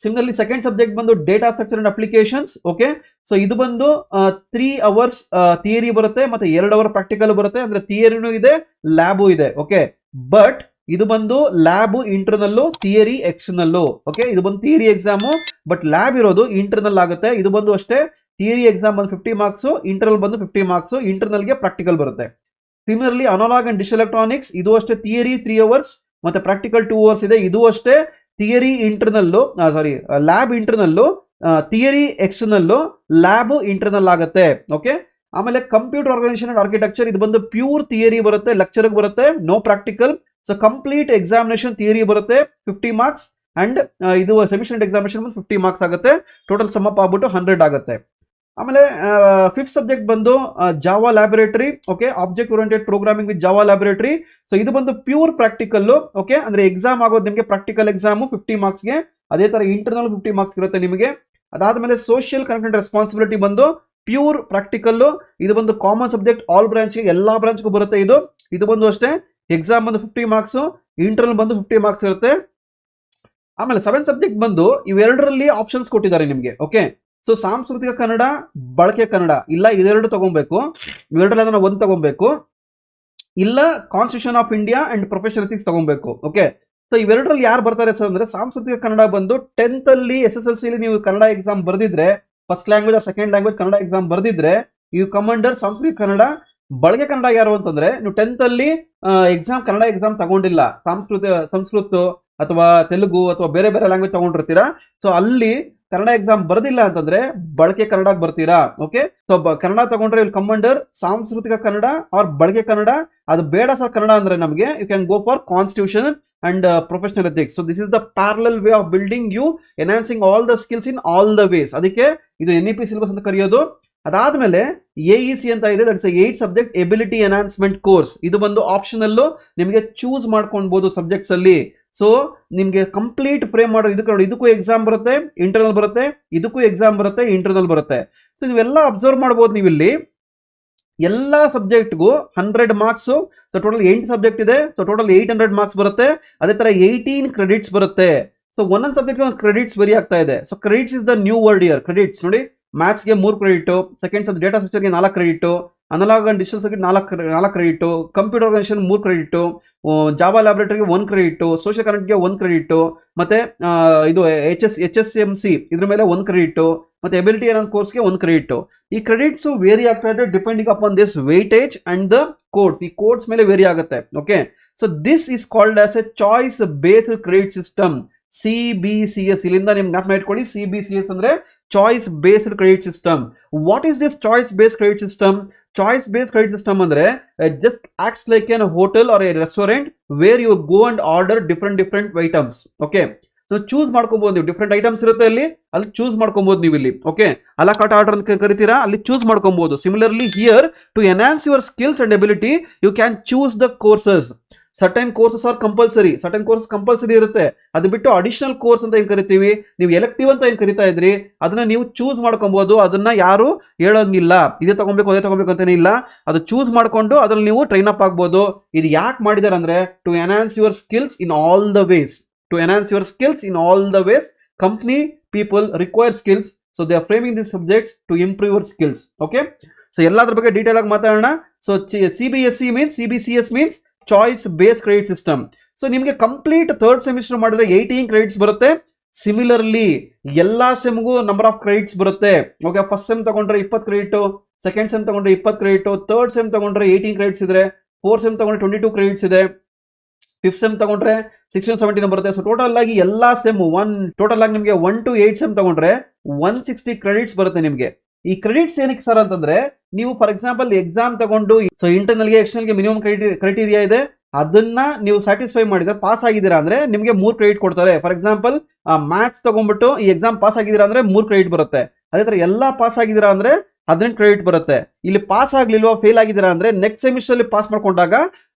Similarly second subject ಬಂದು data structure and applications. Okay, so ಇದು ಬಂದು 3 hours theory ಬರುತ್ತೆ, ಮತ್ತೆ 2 hour practical ಬರುತ್ತೆ. ಅಂದ್ರೆ ಥಿಯರಿನೂ ಇದೆ, ಲ್ಯಾಬು ಇದೆ. ಓಕೆ, ಬಟ್ ಇದು ಬಂದು lab internal, theory external. Okay, ಇದು ಬಂದು ಥಿಯರಿ ಎಕ್ಸಾಮು, ಬಟ್ ಲ್ಯಾಬ್ ಇರೋದು ಇಂಟರ್ನಲ್ ಆಗುತ್ತೆ. ಇದು ಬಂದು ಅಷ್ಟೇ, ಥಿಯರಿ ಎಕ್ಸಾಮ್ ಬಂದು 50 ಮಾರ್ಕ್ಸ್, ಇಂಟರ್ನಲ್ ಬಂದು 50 ಮಾರ್ಕ್ಸ್, ಇಂಟರ್ನಲ್ಗೆ ಪ್ರಾಕ್ಟಿಕಲ್ ಬರುತ್ತೆ. Similarly analog and digital electronics, ಇದು ಅಷ್ಟೇ ಥಿಯರಿ 3 ಅವರ್ಸ್ ಮತ್ತೆ ಪ್ರಾಕ್ಟಿಕಲ್ 2 ಅವರ್ಸ್ ಇದೆ. ಇದು ಅಷ್ಟೇ ಥಿಯರಿ ಇಂಟರ್ನಲ್ಲು, ಲ್ಯಾಬ್ ಇಂಟರ್ನಲ್ಲು, ಥಿಯರಿ ಎಕ್ಸ್ಟರ್ನಲ್ಲು, ಲ್ಯಾಬ್ ಇಂಟರ್ನಲ್ ಆಗುತ್ತೆ. ಓಕೆ, ಆಮೇಲೆ ಕಂಪ್ಯೂಟರ್ ಆರ್ಗನೈಸೇಷನ್ ಅಂಡ್ ಆರ್ಕಿಟೆಕ್ಚರ್, ಇದು ಬಂದು ಪ್ಯೂರ್ ಥಿಯರಿ ಬರುತ್ತೆ, ಲೆಕ್ಚರ್ ಬರುತ್ತೆ, no practical. So complete examination theory ಬರುತ್ತೆ 50 ಮಾರ್ಕ್ಸ್, ಅಂಡ್ ಇದು ಸೆಮಿಸ್ಟರ್ ಎಕ್ಸಾಮಿನೇಷನ್ ಬಂದು 50 ಮಾರ್ಕ್ಸ್ ಆಗುತ್ತೆ. ಟೋಟಲ್ ಸಮ್ ಅಪ್ ಆಗ್ಬಿಟ್ಟು 100 ಆಗುತ್ತೆ. ಆಮೇಲೆ 5th ಸಬ್ಜೆಕ್ಟ್ ಬಂದು Java laboratory. Okay, object oriented programming with Java laboratory. So ಇದು ಬಂದು ಪ್ಯೂರ್ ಪ್ರಾಕ್ಟಿಕಲ್. ಓಕೆ, ಅಂದ್ರೆ ಎಕ್ಸಾಮ್ ಆಗೋದು ನಿಮಗೆ ಪ್ರಾಕ್ಟಿಕಲ್ ಎಕ್ಸಾಮು 50 ಮಾರ್ಕ್ಸ್ಗೆ, ಅದೇ ತರ ಇಂಟರ್ನಲ್ 50 ಮಾರ್ಕ್ಸ್ ಇರುತ್ತೆ ನಿಮಗೆ. ಅದಾದ್ಮೇಲೆ ಸೋಷಿಯಲ್ ಕನೆಕ್ಟ್ ರೆಸ್ಪಾನ್ಸಿಬಿಲಿಟಿ ಬಂದು ಪ್ಯೂರ್ ಪ್ರಾಕ್ಟಿಕಲ್. ಇದು ಬಂದು ಕಾಮನ್ ಸಬ್ಜೆಕ್ಟ್, ಆಲ್ ಬ್ರಾಂಚ್ಗೆ, ಎಲ್ಲಾ ಬ್ರಾಂಚ್ಗೂ ಬರುತ್ತೆ. ಇದು ಬಂದು ಅಷ್ಟೇ, ಎಕ್ಸಾಮ್ ಬಂದು 50 ಮಾರ್ಕ್ಸ್, ಇಂಟರ್ನಲ್ ಬಂದು 50 ಮಾರ್ಕ್ಸ್ ಇರುತ್ತೆ. ಆಮೇಲೆ 7th ಸಬ್ಜೆಕ್ಟ್ ಬಂದು ಇವೆರಡರಲ್ಲಿ ಆಪ್ಷನ್ಸ್ ಕೊಟ್ಟಿದ್ದಾರೆ ನಿಮಗೆ. ಓಕೆ, ಸೊ ಸಾಂಸ್ಕೃತಿಕ ಕನ್ನಡ, ಬಳಕೆ ಕನ್ನಡ, ಇಲ್ಲ ಇದೆರಡು ತಗೊಬೇಕು, ಇವೆರಡರಲ್ಲಿ ಅದನ್ನ ಒಂದು ತಗೊಬೇಕು, ಇಲ್ಲ constitution of India and professional ethics ತಗೊಬೇಕು. ಓಕೆ, ಸೊ ಇವೆರಡರಲ್ಲಿ ಯಾರು ಬರ್ತಾರೆ ಸರ್ ಅಂದ್ರೆ, ಸಾಂಸ್ಕೃತಿಕ ಕನ್ನಡ ಬಂದು 10th ಅಲ್ಲಿ SSLC ನೀವು ಕನ್ನಡ ಎಕ್ಸಾಮ್ ಬರೆದಿದ್ರೆ first language or second language Kannada exam ಬರ್ದಿದ್ರೆ you come under Sanskrit Kannada. ಬಳಕೆ ಕನ್ನಡ ಯಾರು ಅಂತಂದ್ರೆ ನೀವು 10th ಅಲ್ಲಿ ಎಕ್ಸಾಮ್ ಕನ್ನಡ ಎಕ್ಸಾಮ್ ತಗೊಂಡಿಲ್ಲ, ಸಂಸ್ಕೃತ ಅಥವಾ ತೆಲುಗು ಅಥವಾ ಬೇರೆ ಬೇರೆ ಲ್ಯಾಂಗ್ವೇಜ್ ತಗೊಂಡಿರ್ತೀರಾ. ಸೊ ಅಲ್ಲಿ ಕನ್ನಡ ಎಕ್ಸಾಮ್ ಬರ್ದಿಲ್ಲ ಅಂತಂದ್ರೆ ಬಳಕೆ ಕನ್ನಡ ಬರ್ತೀರಾ. ಓಕೆ, ಸೊ ಕನ್ನಡ ತಗೊಂಡ್ರೆ ಇಲ್ಲಿ ಕಮ್ ಅಂಡರ್ ಸಾಂಸ್ಕೃತಿಕ ಕನ್ನಡ ಆರ್ ಬಳಕೆ ಕನ್ನಡ. ಅದು ಬೇಡ ಸರ್ ಕನ್ನಡ ಅಂದ್ರೆ ನಮಗೆ you can go for constitution and professional ethics. So this is the parallel way of building you enhancing all the skills in all the ways. ಅದಕ್ಕೆ ಇದು NEP ಸಿಲೆಬಸ್ ಅಂತ ಕರೆಯೋದು. ಅದಾದ್ಮೇಲೆ AEC ಅಂತ ಇದೆ, that's 8 subject ability enhancement course. ಇದು ಬಂದು optional, ನಿಮಗೆ ಚೂಸ್ ಮಾಡ್ಕೊಳ್ಬಹುದು ಸಬ್ಜೆಕ್ಟ್ಸ್ ಅಲ್ಲಿ. ಸೊ ನಿಮ್ಗೆ ಕಂಪ್ಲೀಟ್ ಫ್ರೇಮ್ ಮಾಡೋದು ಇದಕ್ಕೆ ನೋಡಿ, ಇದಕ್ಕೂ ಎಕ್ಸಾಮ್ ಬರುತ್ತೆ, ಇಂಟರ್ನಲ್ ಬರುತ್ತೆ, ಇದಕ್ಕೂ ಎಕ್ಸಾಮ್ ಬರುತ್ತೆ, ಇಂಟರ್ನಲ್ ಬರುತ್ತೆ. ಸೊ ನೀವೆಲ್ಲ ಅಬ್ಸರ್ವ್ ಮಾಡ್ಬೋದು ನೀವು ಇಲ್ಲಿ ಎಲ್ಲ ಸಬ್ಜೆಕ್ಟ್ಗೂ 100 ಮಾರ್ಕ್ಸ್. ಸೊ ಟೋಟಲ್ 8 ಸಬ್ಜೆಕ್ಟ್ ಇದೆ, ಸೊ ಟೋಟಲ್ 800 ಮಾರ್ಕ್ಸ್ ಬರುತ್ತೆ. ಅದೇ ತರ 18 ಕ್ರೆಡಿಟ್ಸ್ ಬರುತ್ತೆ. ಸೊ ಒಂದೊಂದು ಸಬ್ಜೆಕ್ಟ್ ಕ್ರೆಡಿಟ್ಸ್ ವೆರಿ ಆಗ್ತಾ ಇದೆ. So credits is the new word year. Credits ನೋಡಿ, ಮ್ಯಾಥ್ಸ್ಗೆ 3 ಕ್ರೆಡಿಟ್, ಸೆಕೆಂಡ್ ಸಬ್ಜೆಕ್ಟ್ ಡೇಟಾ ಸ್ಟ್ರಕ್ಚರ್ಗೆ 4 credit, analog and digital circuit 4 credit, computer organisation 3 credit, Java ಲ್ಯಾಬೊರೇಟರಿಗೆ 1 ಕ್ರೆಡಿಟ್, ಸೋಷಿಯಲ್ ಕರೆಂಟ್ಗೆ 1 ಕ್ರೆಡಿಟ್, ಮತ್ತೆ ಇದು HSMC ಇದ್ರ ಮೇಲೆ 1 ಕ್ರೆಡಿಟ್, ಮತ್ತೆ ಎಬಿಲಿಟಿ ಅನ್ನೋ ಕೋರ್ಸ್ಗೆ 1 ಕ್ರೆಡಿಟ್. ಈ ಕ್ರೆಡಿಟ್ಸ್ ವೇರಿ ಆಗ್ತಾ ಇದೆ depending upon this weightage and the course. ಈ ಕೋರ್ಸ್ ಮೇಲೆ ವೇರಿ ಆಗುತ್ತೆ. Okay, so this is called as a choice based credit system, CBCS. ಇಲ್ಲಿಂದ ನಿಮ್ಗೆ ಜ್ಞಾಪಕ ಇಟ್ಕೊಳ್ಳಿ, CBCS ಅಂದ್ರೆ choice based credit system. What is this choice based credit system? Choice based credit system ಅಂದ್ರೆ just acts like an hotel or a restaurant where you go and order different items. Okay, so choose ಮಾಡ್ಕೊಬಹುದು ನೀವು, different items ಇರುತ್ತೆ ಅಲ್ಲಿ choose ಮಾಡ್ಕೊಬಹುದು ನೀವು ಇಲ್ಲಿ. Okay, ಅಲಾ cart order ಅಂತ ಕರಿತೀರಾ, ಅಲ್ಲಿ ಚೂಸ್ ಮಾಡ್ಕೊಬಹುದು. Similarly here to enhance your skills and ability you can choose the courses. Certain courses are compulsory, certain course compulsory ಇರುತ್ತೆ. ಅದು ಬಿಟ್ಟು ಅಡಿಷನಲ್ ಕೋರ್ಸ್ ಅಂತ ಏನ್ ಕರಿತೀವಿ, ನೀವು ಎಲೆಕ್ಟಿವ್ ಅಂತ ಏನ್ ಕರಿತಾ ಇದ್ರಿ, ಅದನ್ನ ನೀವು ಚೂಸ್ ಮಾಡ್ಕೊಬಹುದು. ಅದನ್ನ ಯಾರು ಹೇಳೋಂಗಿಲ್ಲ, ಇದೇ ತಗೊಬೇಕು ಅದೇ ತಗೋಬೇಕು ಅಂತಾನೆ ಇಲ್ಲ. ಅದು ಚೂಸ್ ಮಾಡ್ಕೊಂಡು ಅದ್ರಲ್ಲಿ ನೀವು ಟ್ರೈನ್ ಅಪ್ ಆಗ್ಬೋದು. ಇದು ಯಾಕೆ ಮಾಡಿದಾರೆ ಅಂದ್ರೆ to enhance your skills in all the ways. To enhance your skills in all the ways. Company people require skills, so they are framing this subjects to improve your skills. Okay, so ಎಲ್ಲಾದ್ರ ಬಗ್ಗೆ detail ಆಗಿ ಮಾತಾಡೋಣ. So CBSE means CBCS means choice base credit system. So ನಿಮಗೆ complete 3rd semester ಮಾಡಿದ್ರೆ 18 credits ಬರುತ್ತೆ. Similarly ಎಲ್ಲಾ ಸೆಮ್ಗೂ number of credits ಬರುತ್ತೆ. ಓಕೆ, ಫಸ್ಟ್ ಸೆಮ್ ತಗೊಂಡ್ರೆ 20 ಕ್ರೆಡಿಟ್, ಸೆಕೆಂಡ್ ಸೆಮ್ ತಗೊಂಡ್ರೆ 20 ಕ್ರೆಡಿಟ್, 3rd ಸೆಮ್ ತಗೊಂಡ್ರೆ 18 ಕ್ರೆಡಿಟ್ಸ್ ಇದೆ, 4th ಸೆಮ್ ತಗೊಂಡ್ರೆ 22 ಕ್ರೆಡಿಟ್ಸ್ ಇದೆ, 5th ಸೆಮ್ ತಗೊಂಡ್ರೆ 16 17 ಬರುತ್ತೆ. ಸೊ ಟೋಟಲ್ ಆಗಿ ಎಲ್ಲಾ ಸೆಮ್ ಟೋಟಲ್ ಆಗಿ ನಿಮಗೆ 1 to 8 ಸೆಮ್ ತಗೊಂಡ್ರೆ 160 ಕ್ರೆಡಿಟ್ಸ್ ಬರುತ್ತೆ ನಿಮಗೆ. ಈ ಕ್ರೆಡಿಟ್ಸ್ ಏನಕ್ಕೆ ಸರ್ ಅಂತಂದ್ರೆ, ನೀವು ಫಾರ್ ಎಕ್ಸಾಂಪಲ್ ಎಕ್ಸಾಮ್ ತಗೊಂಡು ಸೊ ಇಂಟರ್ನಲ್ಗೆ ಎಕ್ಸ್ಟರ್ನಲ್ಗೆ ಮಿನಿಮಮ್ ಕ್ರೈಟೀರಿಯಾ ಇದೆ, ಅದನ್ನ ನೀವು ಸ್ಯಾಟಿಸ್ಫೈ ಮಾಡಿದ್ರೆ ಪಾಸ್ ಆಗಿದ್ದೀರಾ ಅಂದ್ರೆ ನಿಮಗೆ 3 ಕ್ರೆಡಿಟ್ ಕೊಡ್ತಾರೆ. ಫಾರ್ ಎಕ್ಸಾಂಪಲ್ ಮ್ಯಾಥ್ಸ್ ತಗೊಂಡ್ಬಿಟ್ಟು ಈ ಎಕ್ಸಾಮ್ ಪಾಸ್ ಆಗಿದ್ದೀರಾ ಅಂದ್ರೆ 3 ಕ್ರೆಡಿಟ್ ಬರುತ್ತೆ. ಅದೇ ತರ ಎಲ್ಲಾ ಪಾಸ್ ಆಗಿದ್ದೀರಾ ಅಂದ್ರೆ 18 ಕ್ರೆಡಿಟ್ ಬರುತ್ತೆ. ಇಲ್ಲಿ ಪಾಸ್ ಆಗ್ಲಿಲ್ವಾ ಫೇಲ್ ಆಗಿದ್ದೀರಾ ಅಂದ್ರೆ ನೆಕ್ಸ್ಟ್ ಸೆಮಿಸ್ಟರ್ ಅಲ್ಲಿ ಪಾಸ್ ಮಾಡ್ಕೊಂಡಾಗ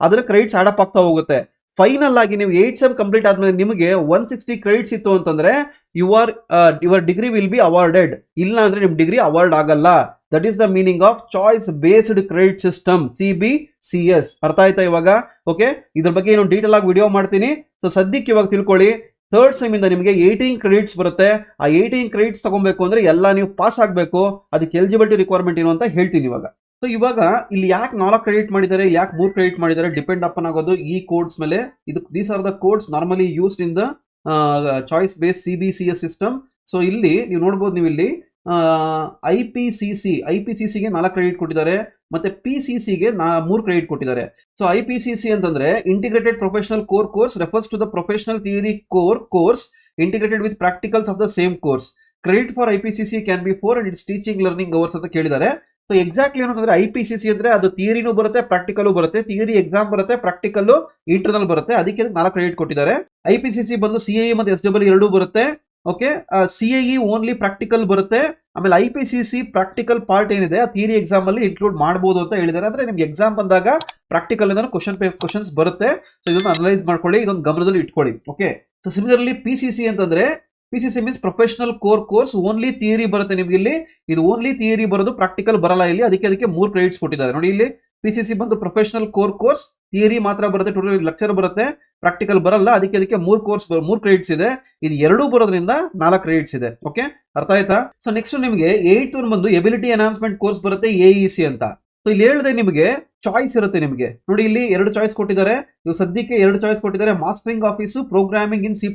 ಅದ್ರ ಕ್ರೆಡಿಟ್ಸ್ ಆಡ್ ಅಪ್ ಆಗ್ತಾ ಹೋಗುತ್ತೆ. ಫೈನಲ್ ಆಗಿ ನೀವು 8 ಸೆಮ್ ಕಂಪ್ಲೀಟ್ ಆದ್ಮೇಲೆ ನಿಮಗೆ 160 ಕ್ರೆಡಿಟ್ಸ್ ಇತ್ತು ಅಂತಂದ್ರೆ your degree will be awarded. ಇಲ್ಲ ಅಂದ್ರೆ ನಿಮ್ ಡಿಗ್ರಿ ಅವಾರ್ಡ್ ಆಗಲ್ಲ. That is the meaning of choice based credit system, CBCS. ಅರ್ಥ ಆಯ್ತಾ ಇವಾಗ? ಓಕೆ, ಇದ್ರ ಬಗ್ಗೆ ಏನು ಡೀಟೇಲ್ ಆಗಿ ವಿಡಿಯೋ ಮಾಡ್ತೀನಿ. ಸೊ ಸದ್ಯಕ್ಕೆ ಇವಾಗ ತಿಳ್ಕೊಳ್ಳಿ, 3rd ಸೆಮ್ ಇಂದ ನಿಮಗೆ 18 ಕ್ರೆಡಿಟ್ಸ್ ಬರುತ್ತೆ. ಆ 18 ಕ್ರೆಡಿಟ್ಸ್ ತಗೊಬೇಕು ಅಂದ್ರೆ ಎಲ್ಲ ನೀವು ಪಾಸ್ ಆಗಬೇಕು. ಅದಕ್ಕೆ ಎಲಿಜಿಬಿಲಿಟಿ ರಿಕ್ವೈರ್ಮೆಂಟ್ ಏನು ಅಂತ ಹೇಳ್ತೀನಿ ಇವಾಗ. ಸೊ ಇವಾಗ ಇಲ್ಲಿ ಯಾಕೆ 4 ಕ್ರೆಡಿಟ್ ಮಾಡಿದ್ದಾರೆ, ಯಾಕೆ 3 ಕ್ರೆಡಿಟ್ ಮಾಡಿದ್ದಾರೆ, ಡಿಪೆಂಡ್ ಅಪನ್ ಆಗೋದು ಈ ಕೋಡ್ಸ್ ಮೇಲೆ. These are the codes normally used in the choice base CBCS system. So ಇಲ್ಲಿ ನೀವು ನೋಡ್ಬೋದು, ನೀವು ಇಲ್ಲಿ IPCCಗೆ 4 ಕ್ರೆಡಿಟ್ ಕೊಟ್ಟಿದ್ದಾರೆ, ಮತ್ತೆ PCCಗೆ 3 ಕ್ರೆಡಿಟ್ ಕೊಟ್ಟಿದ್ದಾರೆ. ಸೊ IPCC ಅಂತಂದ್ರೆ integrated professional course refers to the professional theory course integrated with practicals of the same course. Credit for IPCC can be 4 and its teaching learning hours ಅಂತ ಕೇಳಿದ್ದಾರೆ. ಸೊ ಎಕ್ಸಾಕ್ಟ್ಲಿ ಏನಂತಂದ್ರೆ IPCC ಅಂದ್ರೆ ಅದು ಥಿಯರಿನೂ ಬರುತ್ತೆ, practical ಬರುತ್ತೆ. Theory exam ಬರುತ್ತೆ, practical internal ಬರುತ್ತೆ. ಅದಕ್ಕೆ 4 ಕ್ರೆಡಿಟ್ ಕೊಟ್ಟಿದ್ದಾರೆ. IPCC ಬಂದು CAE ಮತ್ತು SEE ಎರಡೂ ಬರುತ್ತೆ. ಓಕೆ, CAE ಓನ್ಲಿ ಪ್ರಾಕ್ಟಿಕಲ್ ಬರುತ್ತೆ. ಆಮೇಲೆ IPCC ಪ್ರಾಕ್ಟಿಕಲ್ ಪಾರ್ಟ್ ಏನಿದೆ ಆ ಥಿಯರಿ ಎಕ್ಸಾಮ್ ಅಲ್ಲಿ ಇನ್ಕ್ಲೂಡ್ ಮಾಡಬಹುದು ಅಂತ ಹೇಳಿದ್ದಾರೆ. ಅಂದ್ರೆ ನಿಮ್ಗೆ ಎಕ್ಸಾಮ್ ಬಂದಾಗ ಪ್ರಾಕ್ಟಿಕಲ್ ಇಂದ ಕ್ವಶನ್ಸ್ ಬರುತ್ತೆ. ಸೊ ಇದನ್ನು ಅನಲೈಸ್ ಮಾಡ್ಕೊಳ್ಳಿ, ಇದೊಂದು ಗಮನದಲ್ಲಿ ಇಟ್ಕೊಳ್ಳಿ. ಓಕೆ, ಸೊ ಸಿಮಿಲರ್ಲಿ PCC ಅಂತಂದ್ರೆ PCC means professional course, only theory ಬರುತ್ತೆ ನಿಮ್ಗೆ ಇಲ್ಲಿ. ಇದು ಓನ್ಲಿ ಥಿಯರಿ ಬರೋದು, ಪ್ರಾಕ್ಟಿಕಲ್ ಬರಲ್ಲ ಇಲ್ಲಿ. ಅದಕ್ಕೆ 3 ಕ್ರೆಡಿಟ್ಸ್ ಕೊಟ್ಟಿದ್ದಾರೆ ನೋಡಿ. ಇಲ್ಲಿ PCC ಬಂದು ಪ್ರೊಫೆಷನಲ್ ಕೋರ್ಸ್, ಥಿಯರಿ ಮಾತ್ರ ಬರುತ್ತೆ, ಟೋಟಲ್ ಲೆಕ್ಚರ್ ಬರುತ್ತೆ, ಪ್ರಾಕ್ಟಿಕಲ್ ಬರಲ್ಲ. ಅದಕ್ಕೆ 3 ಕ್ರೆಡಿಟ್ಸ್ ಇದೆ. ಇದು ಎರಡೂ ಬರೋದ್ರಿಂದ 4 ಕ್ರೆಡಿಟ್ಸ್ ಇದೆ. ಓಕೆ, ಅರ್ಥ ಆಯ್ತಾ? ಸೊ ನೆಕ್ಸ್ಟ್ ನಿಮಗೆ 8th ಬಂದು ಎಬಿಲಿಟಿ ಎನ್ಹಾನ್ಸ್ಮೆಂಟ್ ಕೋರ್ಸ್ ಬರುತ್ತೆ, AEC ಅಂತ. ಸೊ ಇಲ್ಲಿ ಹೇಳಿದೆ ನಿಮಗೆ ಚಾಯ್ಸ್ ಇರುತ್ತೆ ನಿಮಗೆ. ನೋಡಿ ಇಲ್ಲಿ 2 ಚಾಯ್ಸ್ ಕೊಟ್ಟಿದ್ದಾರೆ. ಇವಾಗ ಸದ್ಯಕ್ಕೆ 2 ಚಾಯ್ಸ್ ಕೊಟ್ಟಿದ್ದಾರೆ, ಮಾಸ್ಟರಿಂಗ್ ಆಫೀಸು, ಪ್ರೋಗ್ರಾಮಿಂಗ್ ಇನ್ C++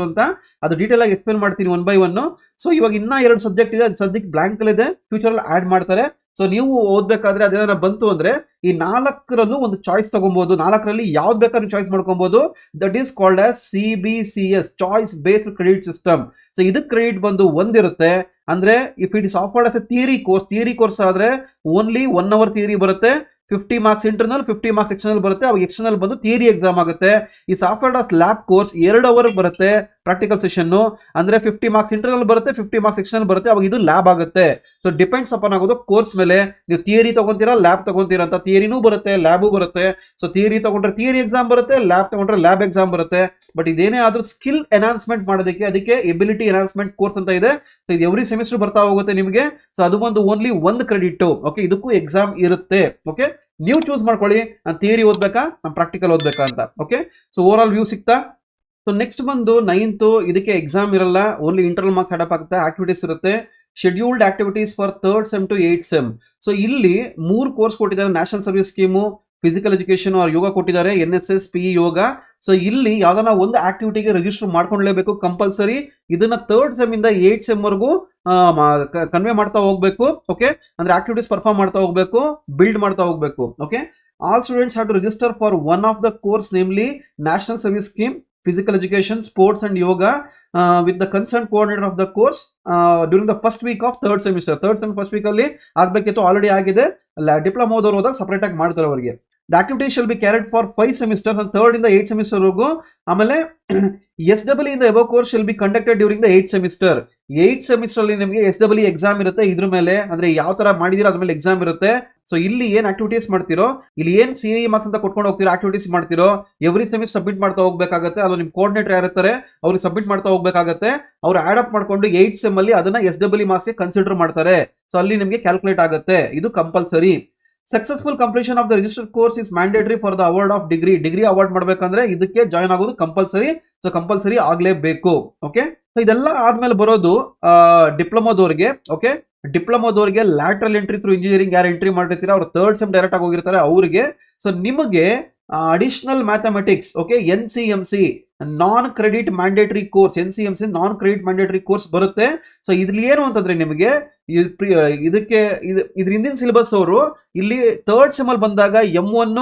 ಅಂತ. ಅದು ಡೀಟೇಲ್ ಆಗಿ ಎಕ್ಸ್ಪ್ಲೇನ್ ಮಾಡ್ತೀನಿ 1 by 1. ಸೊ ಇವಾಗ ಇನ್ನ 2 ಸಬ್ಜೆಕ್ಟ್ ಇದೆ, ಅದು ಸದ್ಯಕ್ಕೆ ಬ್ಲಾಂಕ್ ಅಲ್ಲಿ ಇದೆ, ಫ್ಯೂಚರ್ ಅಲ್ಲಿ ಆಡ್ ಮಾಡ್ತಾರೆ. ಸೊ ನೀವು ಓದ್ಬೇಕಾದ್ರೆ ಅದೇನಾರ ಬಂತು ಅಂದ್ರೆ ಈ 4ರಲ್ಲೂ ಒಂದು ಚಾಯ್ಸ್ ತಗೊಬಹುದು. 4ರಲ್ಲಿ ಯಾವ್ದು ಬೇಕಾದ್ರೂ ಚಾಯ್ಸ್ ಮಾಡ್ಕೊಬಹುದು. That is called as CBCS, choice based credit system. So ಇದಕ್ಕೆ ಕ್ರೆಡಿಟ್ ಬಂದು 1 ಇರುತ್ತೆ. ಅಂದ್ರೆ if it is offered as A theory course ಆದ್ರೆ ಓನ್ಲಿ 1 hour ಥಿಯರಿ ಬರುತ್ತೆ, 50 marks ಇಂಟರ್ನಲ್, 50 marks ಎಕ್ಸ್ಟರ್ನಲ್ ಬರುತ್ತೆ. ಅವಾಗ ಎಕ್ಸ್ಟರ್ನಲ್ ಬಂದು ಥಿಯರಿ ಎಕ್ಸಾಮ್ ಆಗುತ್ತೆ. ಈ software of lab course 2 hour ಬರುತ್ತೆ ಪ್ರಾಕ್ಟಿಕಲ್ ಸೆಷನ್. ಅಂದ್ರೆ 50 marks ಇಂಟರ್ನಲ್ ಬರುತ್ತೆ, 50 marks ಎಕ್ಸ್ಟರ್ನಲ್ ಬರುತ್ತೆ. ಅವಾಗ ಇದು ಲ್ಯಾಬ್ ಆಗುತ್ತೆ. ಸೊ ಡಿಪೆಂಡ್ಸ್ ಅಪಾನ್ ಆಗೋದು ಕೋರ್ಸ್ ಮೇಲೆ, ನೀವು ಥಿಯರಿ ತಗೊಂತೀರಾ ಲ್ಯಾಬ್ ತಗೊಂತೀರಾ ಅಂತ. ಥಿಯರಿನೂ ಬರುತ್ತೆ, ಲ್ಯಾಬು ಬರುತ್ತೆ. ಸೊ ಥಿಯರಿ ತಗೊಂಡ್ರೆ ಥಿಯರಿ ಎಕ್ಸಾಮ್ ಬರುತ್ತೆ, ಲ್ಯಾಬ್ ತಗೊಂಡ್ರೆ ಲ್ಯಾಬ್ ಎಕ್ಸಾಮ್ ಬರುತ್ತೆ. ಬಟ್ ಇದೇನೇ ಆದ್ರೂ ಸ್ಕಿಲ್ ಎನ್ಹಾನ್ಸ್ಮೆಂಟ್ ಮಾಡೋದಕ್ಕೆ, ಅದಕ್ಕೆ ಎಬಿಲಿಟಿ ಎನ್ಹಾನ್ಸ್ಮೆಂಟ್ ಕೋರ್ಸ್ ಅಂತ ಇದೆ. ಸೊ ಇದು ಎವ್ರಿ ಸೆಮಿಸ್ಟರ್ ಬರ್ತಾ ಹೋಗುತ್ತೆ ನಿಮಗೆ. ಸೊ ಅದು ಒಂದು ಓನ್ಲಿ 1 ಕ್ರೆಡಿಟ್. ಓಕೆ, ಇದಕ್ಕೂ ಎಕ್ಸಾಮ್ ಇರುತ್ತೆ. ಓಕೆ, ನೀವು ಚೂಸ್ ಮಾಡ್ಕೊಳ್ಳಿ, ನಾನು ಥಿಯರಿ ಓದ್ಬೇಕಾ, ನಾನು ಪ್ರಾಕ್ಟಿಕಲ್ ಓದ್ಬೇಕಾ ಅಂತ. Okay, so overall view ಸಿಗ್ತಾ. ಸೊ ನೆಕ್ಸ್ಟ್ ಬಂದು 9th, ಇದಕ್ಕೆ ಎಕ್ಸಾಮ್ ಇರಲ್ಲ, only internal marks add up ಆಗುತ್ತೆ, ಆಕ್ಟಿವಿಟೀಸ್ ಇರುತ್ತೆ. Scheduled activities for 3rd sem to 8th sem. So ಇಲ್ಲಿ 3 ಕೋರ್ಸ್ ಕೊಟ್ಟಿದ್ದಾರೆ. National service scheme, physical education or yoga ಕೊಟ್ಟಿದ್ದಾರೆ, NSS PE ಯೋಗ. So ಇಲ್ಲಿ ಯಾವ್ದಾನ ಒಂದು ಆಕ್ಟಿವಿಟಿಗೆ ರಿಜಿಸ್ಟರ್ ಮಾಡ್ಕೊಂಡ್ಲೇಬೇಕು ಕಂಪಲ್ಸರಿ. ಇದನ್ನ 3rd sem ಇಂದ 8th sem ವರೆಗೂ ಕನ್ವೆ ಮಾಡ್ತಾ ಹೋಗ್ಬೇಕು. ಓಕೆ, ಅಂದ್ರೆ ಆಕ್ಟಿವಿಟೀಸ್ ಪರ್ಫಾರ್ಮ್ ಮಾಡ್ತಾ ಹೋಗ್ಬೇಕು, ಬಿಲ್ಡ್ ಮಾಡ್ತಾ ಹೋಗ್ಬೇಕು. Okay, all students have to register for one of the course, namely national service scheme, physical education, sports and yoga with the concerned coordinator of the course during the first week of 3rd semester. 3rd sem first week ಅಲ್ಲಿ ಆಗಬೇಕಿತ್ತು, already ಆಗಿದೆ. Diploma ಓದೋರು ಹೋದಾಗ separate ಆಗಿ ಮಾಡ್ತಾರೆ ಅವರಿಗೆ. The activity shall be carried for 5 semesters, and 3rd ಇಂದ 8th semester ವರೆಗೂ. ಆಮೇಲೆ SEE in the above course shall be conducted during the 8th semester. 8th semester ಅಲ್ಲಿ ನಿಮಗೆ SEE ಎಕ್ಸಾಮ್ ಇರುತ್ತೆ. ಇದ್ರ ಮೇಲೆ ಅಂದ್ರೆ ಯಾವ ತರ ಮಾಡಿದಿರೋ ಅದ್ರ ಮೇಲೆ ಎಕ್ಸಾಮ್ ಇರುತ್ತೆ. ಸೊ ಇಲ್ಲಿ ಏನ್ ಆಕ್ಟಿವಿಟೀಸ್ ಮಾಡ್ತಿರೋ, ಇಲ್ಲಿ ಏನ್ CIE ಮಾರ್ಕ್ಸ್ ಅಂತ ಕೊಟ್ಕೊಂಡು ಹೋಗ್ತಿರೋ ಆಕ್ಟಿವಿಟೀಸ್ ಮಾಡ್ತಿರೋ, ಎವ್ರಿ ಸೆಮಿಸ್ಟರ್ ಸಬ್ಮಿಟ್ ಮಾಡ್ತಾ ಹೋಗ್ಬೇಕಾಗತ್ತೆ. ಅದು ನಿಮ್ ಕೋಆರ್ಡಿನೇಟರ್ ಯಾರಿರ್ತಾರೆ ಅವ್ರಿಗೆ ಸಬ್ಮಿಟ್ ಮಾಡ್ತಾ ಹೋಗ್ಬೇಕಾಗತ್ತೆ. ಅವ್ರು ಆಡ್ ಅಪ್ ಮಾಡ್ಕೊಂಡು 8th sem ಅಲ್ಲಿ ಅದನ್ನ SEE ಮಾರ್ಕ್ಸ್ ಕನ್ಸಿಡರ್ ಮಾಡ್ತಾರೆ. ಸೊ ಅಲ್ಲಿ ನಿಮಗೆ ಕ್ಯಾಲ್ಕುಲೇಟ್ ಆಗುತ್ತೆ. ಇದು compulsory. Successful completion of the registered course is mandatory for the award of degree award ಮಾಡ್ಬೇಕಂದ್ರೆ ಇದಕ್ಕೆ ಜಾಯ್ನ್ ಆಗೋದು ಕಂಪಲ್ಸರಿ. ಸೊ ಕಂಪಲ್ಸರಿ ಆಗ್ಲೇಬೇಕು. ಓಕೆ, ಇದೆಲ್ಲ ಆದ್ಮೇಲೆ ಬರೋದು ಡಿಪ್ಲೊಮಾದವ್ರಿಗೆ. ಓಕೆ, ಡಿಪ್ಲೊಮಾದವ್ರಿಗೆ ಲ್ಯಾಟ್ರಲ್ ಎಂಟ್ರಿ ಥ್ರೂ ಇಂಜಿನಿಯರಿಂಗ್ ಯಾರು ಎಂಟ್ರಿ ಮಾಡಿರ್ತೀರ ಅವ್ರು 3rd sem ಡೈರೆಕ್ಟ್ ಆಗಿ ಹೋಗಿರ್ತಾರೆ ಅವ್ರಿಗೆ. ಸೊ ನಿಮಗೆ additional mathematics, okay, NCMC non credit mandatory course, NCMC non credit mandatory course ಬರುತ್ತೆ. ಸೊ ಇದ್ರಲ್ಲಿ ಏನು ಅಂತಂದ್ರೆ ನಿಮಗೆ ಇದಕ್ಕೆ ಇದ್ರ ಹಿಂದಿನ ಸಿಲೆಬಸ್ ಅವರು ಇಲ್ಲಿ 3rd sem ಅಲ್ಲಿ ಬಂದಾಗ M1,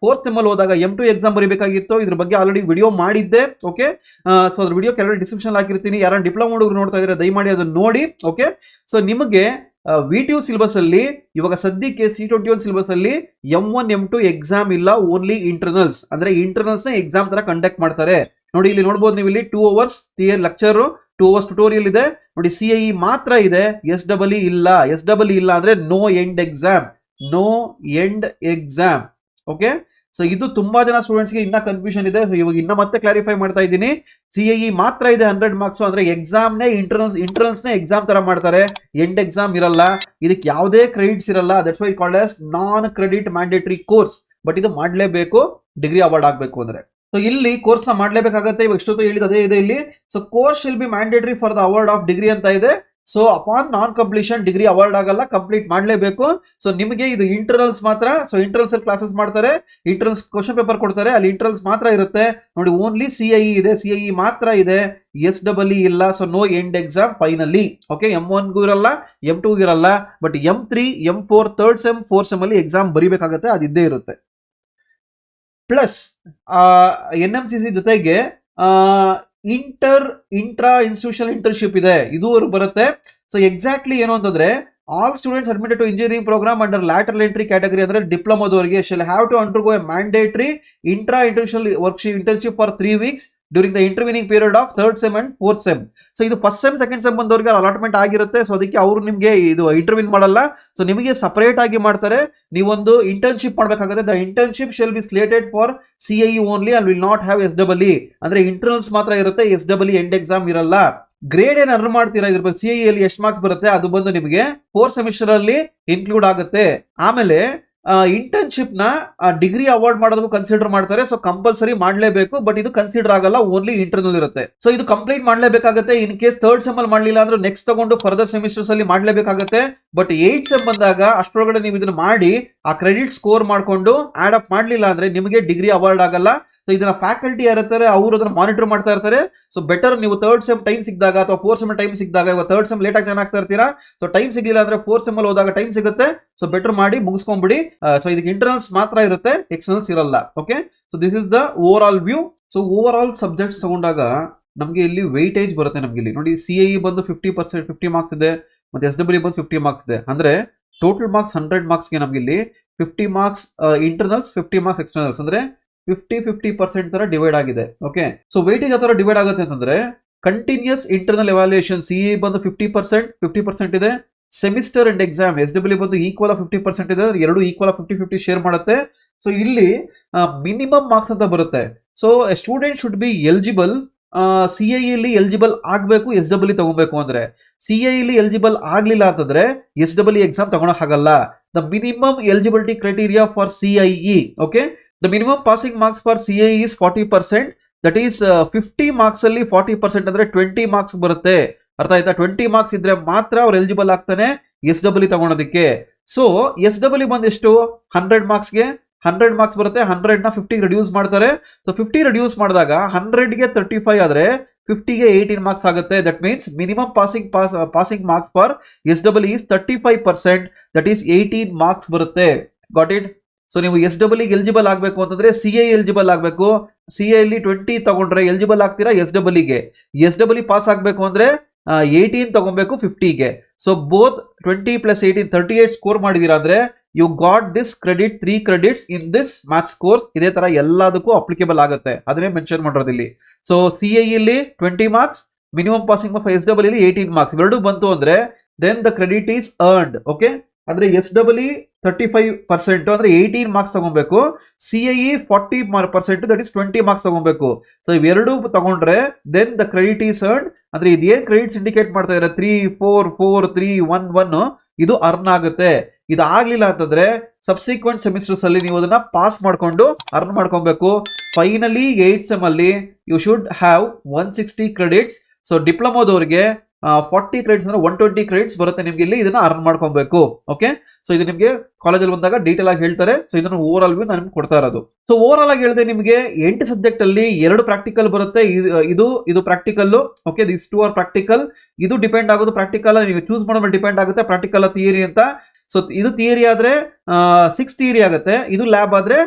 4th sem ಅಲ್ಲಿ ಹೋದಾಗ M2 ಎಕ್ಸಾಮ್ ಬರೀಬೇಕಾಗಿತ್ತು. ಇದ್ರ ಬಗ್ಗೆ ಆಲ್ರೆಡಿ ವಿಡಿಯೋ ಮಾಡಿದ್ದೆ. ಓಕೆ, ಸೊ ಅದ್ರ ವಿಡಿಯೋ ಕೆಳಗಡೆ ಡಿಸ್ಕ್ರಿಪ್ಷನ್ ಹಾಕಿರ್ತೀನಿ. ಯಾರು ಡಿಪ್ಲೊಮಾ ಹುಡುಗರು ನೋಡ್ತಾ ಇದ್ರೆ ದಯಮಾಡಿ ಅದನ್ನ ನೋಡಿ. ಓಕೆ, ಸೊ ನಿಮಗೆ VTU ಸಿಲೆಬಸ್ ಅಲ್ಲಿ ಇವಾಗ ಸದ್ಯಕ್ಕೆ C21 ಸಿಲೆಬಸ್ ಅಲ್ಲಿ M1 M2 ಎಕ್ಸಾಮ್ ಇಲ್ಲ, ಓನ್ಲಿ ಇಂಟರ್ನಲ್ಸ್. ಅಂದ್ರೆ ಇಂಟರ್ನಲ್ಸ್ ನ ಎಕ್ಸಾಮ್ ತರ ಕಂಡಕ್ಟ್ ಮಾಡ್ತಾರೆ. ನೋಡಿ ಇಲ್ಲಿ ನೋಡಬಹುದು ನೀವು, ಇಲ್ಲಿ 2 hours theory lecture, 2 hours tutorial ಇದೆ. ನೋಡಿ CIE ಮಾತ್ರ ಇದೆ, SEE ಇಲ್ಲ. SEE ಇಲ್ಲ ಅಂದ್ರೆ no end exam. Okay, so ಇದು ತುಂಬಾ ಜನ ಸ್ಟೂಡೆಂಟ್ಸ್ಗೆ ಇನ್ನ ಕನ್ಫ್ಯೂಷನ್ ಇದೆ. ಇವಾಗ ಇನ್ನ ಮತ್ತೆ ಕ್ಲಾರಿಫೈ ಮಾಡ್ತಾ ಇದ್ದೀನಿ. CIE ಮಾತ್ರ ಇದೆ 100 marks. ಅಂದ್ರೆ ಎಕ್ಸಾಮ್ ನೇ ಇಂಟರ್ನಲ್ಸ್ ನೇ ಎಕ್ಸಾಮ್ ತರ ಮಾಡ್ತಾರೆ, ಎಂಡ್ ಎಕ್ಸಾಮ್ ಇರಲ್ಲ. ಇದಕ್ಕೆ ಯಾವುದೇ ಕ್ರೆಡಿಟ್ಸ್ ಇರಲ್ಲ. That's why called as non credit mandatory course. But ಇದು ಮಾಡ್ಲೇಬೇಕು ಡಿಗ್ರಿ ಅವಾರ್ಡ್ ಆಗ್ಬೇಕು ಅಂದ್ರೆ. ಸೊ ಇಲ್ಲಿ ಕೋರ್ಸ್ ನ ಮಾಡ್ಲೇಬೇಕಾಗತ್ತೆ. ಇವಾಗ ಎಷ್ಟೊತ್ತು ಹೇಳಿದ ಅದೇ ಇದೆ ಇಲ್ಲಿ. So course will be mandatory for the award of degree ಅಂತ ಇದೆ. ಸೊ ಅಪಾನ್ ನಾನ್ ಕಂಪ್ಲೀಷನ್ ಡಿಗ್ರಿ ಅವಾರ್ಡ್ ಆಗಲ್ಲ, ಕಂಪ್ಲೀಟ್ ಮಾಡ್ಲೇಬೇಕು. ಸೊ ನಿಮಗೆ ಇದು ಇಂಟರ್ನಲ್ಸ್ ಮಾತ್ರ. ಸೊ ಇಂಟರ್ನಲ್ಸ್ ಅಲ್ಲಿ ಕ್ಲಾಸಸ್ ಮಾಡ್ತಾರೆ, ಇಂಟರ್ನಲ್ಸ್ ಕ್ವಶನ್ ಪೇಪರ್ ಕೊಡ್ತಾರೆ, ಅಲ್ಲಿ ಇಂಟರ್ನಲ್ಸ್ ಮಾತ್ರ ಇರುತ್ತೆ. ನೋಡಿ ಓನ್ಲಿ CIE ಇದೆ, CIE ಮಾತ್ರ ಇದೆ, SEE ಇಲ್ಲ. So no end exam finally. Okay, M1 ಇರಲ್ಲ, M2 ಇರಲ್ಲ. But M3, M4, 3rd sem 4th sem ಅಲ್ಲಿ ಎಕ್ಸಾಮ್ ಬರೀಬೇಕಾಗತ್ತೆ, ಅದಿದ್ದೇ ಇರುತ್ತೆ. ಪ್ಲಸ್ NMCC ಜೊತೆಗೆ ಇಂಟ್ರಾ ಇನ್ಸ್ಟಿಟ್ಯೂಷನಲ್ ಇಂಟರ್ನ್ಶಿಪ್ ಇದೆ, ಇದು ಬರುತ್ತೆ. ಸೊ ಎಕ್ಸಾಕ್ಟ್ಲಿ ಏನು ಅಂತಂದ್ರೆ, all students admitted to engineering programme under lateral entry category ಅಂದ್ರೆ ಡಿಪ್ಲೊಮಾದವರಿಗೆ shall have to undergo a mandatory intra international internship for 3 weeks during the intervening period of 3rd sem and 4th sem. So ಇದು first sem second sem ಬಂದವರಿಗೆ allotment ಆಗಿರುತ್ತೆ. So ಅದಕ್ಕೆ ಅವರು ನಿಮಗೆ ಇದು interview ಮಾಡಲ್ಲ. ಸೊ ನಿಮಗೆ ಸಪರೇಟ್ ಆಗಿ ಮಾಡ್ತಾರೆ. ನೀವೊಂದು ಇಂಟರ್ನ್ಶಿಪ್ ಮಾಡಬೇಕಾಗುತ್ತೆ. The internship shall be slated for CIE only and will not have SEE. ಅಂದ್ರೆ ಇಂಟರ್ನಲ್ಸ್ ಮಾತ್ರ ಇರುತ್ತೆ, SEE ಎಂಡ್ ಎಕ್ಸಾಮ್ ಇರಲ್ಲ. ಗ್ರೇಡ್ ಏನ್ ಅರ್ನ್ ಮಾಡ್ತೀರಾ ಇದ್ರ ಬಗ್ಗೆ CIE ಅಲ್ಲಿ ಎಷ್ಟು ಮಾರ್ಕ್ಸ್ ಬರುತ್ತೆ ಅದು ಬಂದು ನಿಮಗೆ 4th semester ಅಲ್ಲಿ ಇನ್ಕ್ಲೂಡ್ ಆಗುತ್ತೆ. ಆಮೇಲೆ ಇಂಟರ್ನ್ಶಿಪ್ ನ ಡಿಗ್ರಿ ಅವಾರ್ಡ್ ಮಾಡೋದಕ್ಕೂ ಕನ್ಸಿಡರ್ ಮಾಡ್ತಾರೆ. ಸೊ ಕಂಪಲ್ಸರಿ ಮಾಡ್ಲೇಬೇಕು. ಬಟ್ ಇದು ಕನ್ಸಿಡರ್ ಆಗಲ್ಲ, ಓನ್ಲಿ ಇಂಟರ್ನಲ್ ಇರುತ್ತೆ. ಸೊ ಇದು ಕಂಪ್ಲೀಟ್ ಮಾಡ್ಲೇಬೇಕಾಗುತ್ತೆ. ಇನ್ ಕೇಸ್ 3rd sem ಅಲ್ಲಿ ಮಾಡ್ಲಿಲ್ಲ ಅಂದ್ರೆ ನೆಕ್ಸ್ಟ್ ತಗೊಂಡು ಫರ್ದರ್ ಸೆಮಿಸ್ಟರ್ಸ್ ಅಲ್ಲಿ ಮಾಡ್ಲೇಬೇಕಾಗುತ್ತೆ. ಬಟ್ 8th ಸೆಮ್ ಬಂದಾಗ ಅಷ್ಟರೊಳಗಡೆ ನೀವು ಇದನ್ನ ಮಾಡಿ ಆ ಕ್ರೆಡಿಟ್ ಸ್ಕೋರ್ ಮಾಡ್ಕೊಂಡು ಆಡ್ ಅಪ್ ಮಾಡ್ಲಿಲ್ಲ ಅಂದ್ರೆ ನಿಮಗೆ ಡಿಗ್ರಿ ಅವಾರ್ಡ್ ಆಗಲ್ಲ. ಸೊ ಇದನ್ನ ಫ್ಯಾಕಲ್ಟಿ ಯಾರಿರ್ತಾರೆ ಅವರು ಅದನ್ನ ಮಾನಿಟರ್ ಮಾಡ್ತಾ ಇರ್ತಾರೆ. ಸೊ ಬೆಟರ್ ನೀವು 3rd ಸೆಮ್ ಟೈಮ್ ಸಿಕ್ಕಿದಾಗ ಅಥವಾ 4th ಸೆಮ್ ಟೈಮ್ ಸಿಕ್ಕಿದಾಗ, ಇವಾಗ 3rd ಸೆಮ್ ಲೇಟ್ ಆಗಿ ಜಾಯ್ನ್ ಆಗ್ತಾ ಇರ್ತೀರಾ, ಸೊ ಟೈಮ್ ಸಿಗ್ಲಿಲ್ಲ ಅಂದ್ರೆ 4th ಸೆಮ್ ಅಲ್ಲಿ ಹೋದಾಗ ಟೈಮ್ ಸಿಗುತ್ತೆ. ಸೊ ಬೆಟರ್ ಮಾಡಿ ಮುಗಿಸ್ಕೊಂಡ್ಬಿಡಿ. ಸೊ ಇದಕ್ಕೆ ಇಂಟರ್ನಲ್ಸ್ ಮಾತ್ರ ಇರುತ್ತೆ, ಎಕ್ಸ್ಟರ್ನಲ್ಸ್ ಇರಲ್ಲ. Okay, so this is the over all view. So over all subjects ತಗೊಂಡಾಗ ನಮಗೆ ಇಲ್ಲಿ ವೈಟೇಜ್ ಬರುತ್ತೆ. ನಮ್ಗೆ ಇಲ್ಲಿ ನೋಡಿ, CIE ಬಂದು 50% 50 ಮಾರ್ಕ್ಸ್ ಇದೆ, ಮತ್ತೆ SWE ಬಂದು 50 ಮಾರ್ಕ್ಸ್ ಇದೆ. ಅಂದ್ರೆ ಟೋಟಲ್ ಮಾರ್ಕ್ಸ್ 100 ಮಾರ್ಕ್ಸ್ಗೆ ನಮ್ಗೆ ಇಲ್ಲಿ 50 ಮಾರ್ಕ್ಸ್ ಇಂಟರ್ನಲ್ಸ್, 50 ಮಾರ್ಕ್ಸ್ ಎಕ್ಸ್ಟರ್ನಲ್ಸ್, ಅಂದ್ರೆ 50% ತರ ಡಿವೈಡ್ ಆಗಿದೆ. ಓಕೆ, ಸೊ ವೈಟೇಜ್ ಯಾವ ತರ ಡಿವೈಡ್ ಆಗುತ್ತೆ ಅಂತಂದ್ರೆ, ಕಂಟಿನ್ಯೂಸ್ ಇಂಟರ್ನಲ್ ಎವಾಲ್ಯೂಯೇಷನ್ CIE ಬಂದು 50% ಇದೆ. ಸೆಮಿಸ್ಟರ್ ಅಂಡ್ ಎಕ್ಸಾಮ್ SWE ಬಂದು ಈಕ್ವಲ್ 50% ಇದೆ, ಎರಡು ಈಕ್ವಲ್ 50-50 ಶೇರ್ ಮಾಡುತ್ತೆ. ಸೊ ಇಲ್ಲಿ ಮಿನಿಮಮ್ ಮಾರ್ಕ್ಸ್ ಅಂತ ಬರುತ್ತೆ. So student should be eligible. CIE ಅಲ್ಲಿ ಎಲಿಜಿಬಲ್ ಆಗಬೇಕು SWE ತಗೋಬೇಕು ಅಂದ್ರೆ. CIE ಅಲ್ಲಿ ಎಲಿಜಿಬಲ್ ಆಗ್ಲಿಲ್ಲ ಅಂತಂದ್ರೆ SWE ಎಕ್ಸಾಮ್ ತಗೊಳಕ್ ಆಗಲ್ಲ. The minimum eligibility criteria for CIE. Okay, the minimum passing marks for CIE is 40%. That is 50 marks ಅಲ್ಲಿ 40% ಅಂದ್ರೆ 20 ಮಾರ್ಕ್ಸ್ ಬರುತ್ತೆ. ಅರ್ಥ ಆಯ್ತಾ? 20 ಮಾರ್ಕ್ಸ್ ಇದ್ರೆ ಮಾತ್ರ ಅವ್ರು ಎಲಿಜಿಬಲ್ ಆಗ್ತಾನೆ SWE ತಗೊಳೋದಕ್ಕೆ. ಸೊ SWE ಬಂದೆಷ್ಟು 100 ಮಾರ್ಕ್ಸ್ಗೆ 100 ಮಾರ್ಕ್ಸ್ ಬರುತ್ತೆ. 100ನ 50 ರಿಡ್ಯೂಸ್ ಮಾಡ್ತಾರೆ. ಸೊ 50 ರಿಡ್ಯೂಸ್ ಮಾಡಿದಾಗ 100ಗೆ 35 ಆದ್ರೆ 50ಗೆ 18 ಮಾರ್ಕ್ಸ್ ಆಗುತ್ತೆ. That means minimum passing marks for SWE is 35%. That is 18 marks ಬರುತ್ತೆ. Got it? ಸೊ ನೀವು SWE ಎಲಿಜಿಬಲ್ ಆಗಬೇಕು ಅಂತಂದ್ರೆ CIE ಎಲಿಜಿಬಲ್ ಆಗಬೇಕು. CIE ಅಲ್ಲಿ 20 ತಗೊಂಡ್ರೆ ಎಲಿಜಿಬಲ್ ಆಗ್ತೀರಾ SWEಗೆ. SWE ಪಾಸ್ ಆಗಬೇಕು ಅಂದ್ರೆ 18 ತಗೊಬೇಕು 50ಗೆ. ಸೊ ಬೋತ್ 20 + 18 38 ಸ್ಕೋರ್ ಮಾಡಿದೀರಾ ಅಂದ್ರೆ you got this credit 3 credits in this maths course. ಇದೇ ತರ ಎಲ್ಲದಕ್ಕೂ ಅಪ್ಲಿಕೇಬಲ್ ಆಗುತ್ತೆ, ಅದನ್ನೇ ಮೆನ್ಷನ್ ಮಾಡೋದು ಇಲ್ಲಿ. ಸೊ CIE ಅಲ್ಲಿ 20 marks, minimum passing of SWE ಅಲ್ಲಿ 18 ಮಾರ್ಕ್ಸ್, ಎರಡು ಬಂತು ಅಂದ್ರೆ then the credit is earned. Okay, ಅಂದ್ರೆ SWE 35% ಅಂದ್ರೆ 18 ಮಾರ್ಕ್ಸ್ ತಗೊಬೇಕು. CIE 40%, ದಟ್ ಇಸ್ 20 ಮಾರ್ಕ್ಸ್ ತಗೊಬೇಕು. ಸೊ ಇವೆರಡು ತಗೊಂಡ್ರೆ then the credit is earned. ಅಂದ್ರೆ ಇದೇನ್ ಕ್ರೆಡಿಟ್ಸ್ ಇಂಡಿಕೇಟ್ ಮಾಡ್ತಾ ಇದ್ದಾರೆ 3 4 4 3 1 1 ಇದು ಅರ್ನ್ ಆಗುತ್ತೆ. ಇದಾಗ್ಲಿಲ್ಲ ಅಂತಂದ್ರೆ ಸಬ್ಸಿಕ್ವೆಂಟ್ ಸೆಮಿಸ್ಟರ್ಸ್ ಅಲ್ಲಿ ನೀವು ಅದನ್ನ ಪಾಸ್ ಮಾಡ್ಕೊಂಡು ಅರ್ನ್ ಮಾಡ್ಕೊಬೇಕು. ಫೈನಲಿ 8th ಸೆಮ್ ಅಲ್ಲಿ you should have 160 credits. So ಡಿಪ್ಲೊಮಾದವ್ರಿಗೆ 40 ಕ್ರೆಡಿಟ್ಸ್ ಅಂದ್ರೆ 120 ಕ್ರೆಡಿಟ್ಸ್ ಬರುತ್ತೆ ನಿಮ್ಗೆ ಇಲ್ಲಿ. ಇದನ್ನ ಅರ್ನ್ ಮಾಡ್ಕೊಬೇಕು. ಓಕೆ, ಸೊ ಇದು ನಿಮ್ಗೆ ಕಾಲೇಜಲ್ಲಿ ಬಂದಾಗ ಡೀಟೇಲ್ ಆಗಿ ಹೇಳ್ತಾರೆ. ಸೊ ಇದನ್ನು ಓವರ್ ಆಲ್ ವ್ಯೂ ನಾನು ನಿಮ್ಗೆ ಕೊಡ್ತಾ ಇರೋದು. ಸೊ ಓವರ್ ಆಲ್ ಆಗಿ ಹೇಳಿದೆ ನಿಮಗೆ 8 ಸಬ್ಜೆಕ್ಟ್ ಅಲ್ಲಿ 2 ಪ್ರಾಕ್ಟಿಕಲ್ ಬರುತ್ತೆ. ಇದು practical. Okay, this 2 are practical. ಇದು ಡಿಪೆಂಡ್ ಆಗೋದು ಪ್ರಾಕ್ಟಿಕಲ್ ನೀವು ಚೂಸ್ ಮಾಡೋ ಮೇಲೆ ಡಿಪೆಂಡ್ ಆಗುತ್ತೆ, ಪ್ರಾಕ್ಟಿಕಲ್ ಥಿಯರಿ ಅಂತ. ಸೊ ಇದು ಥಿಯರಿ ಆದ್ರೆ 6 ಥಿಯರಿ ಆಗುತ್ತೆ, ಇದು ಲ್ಯಾಬ್ ಆದ್ರೆ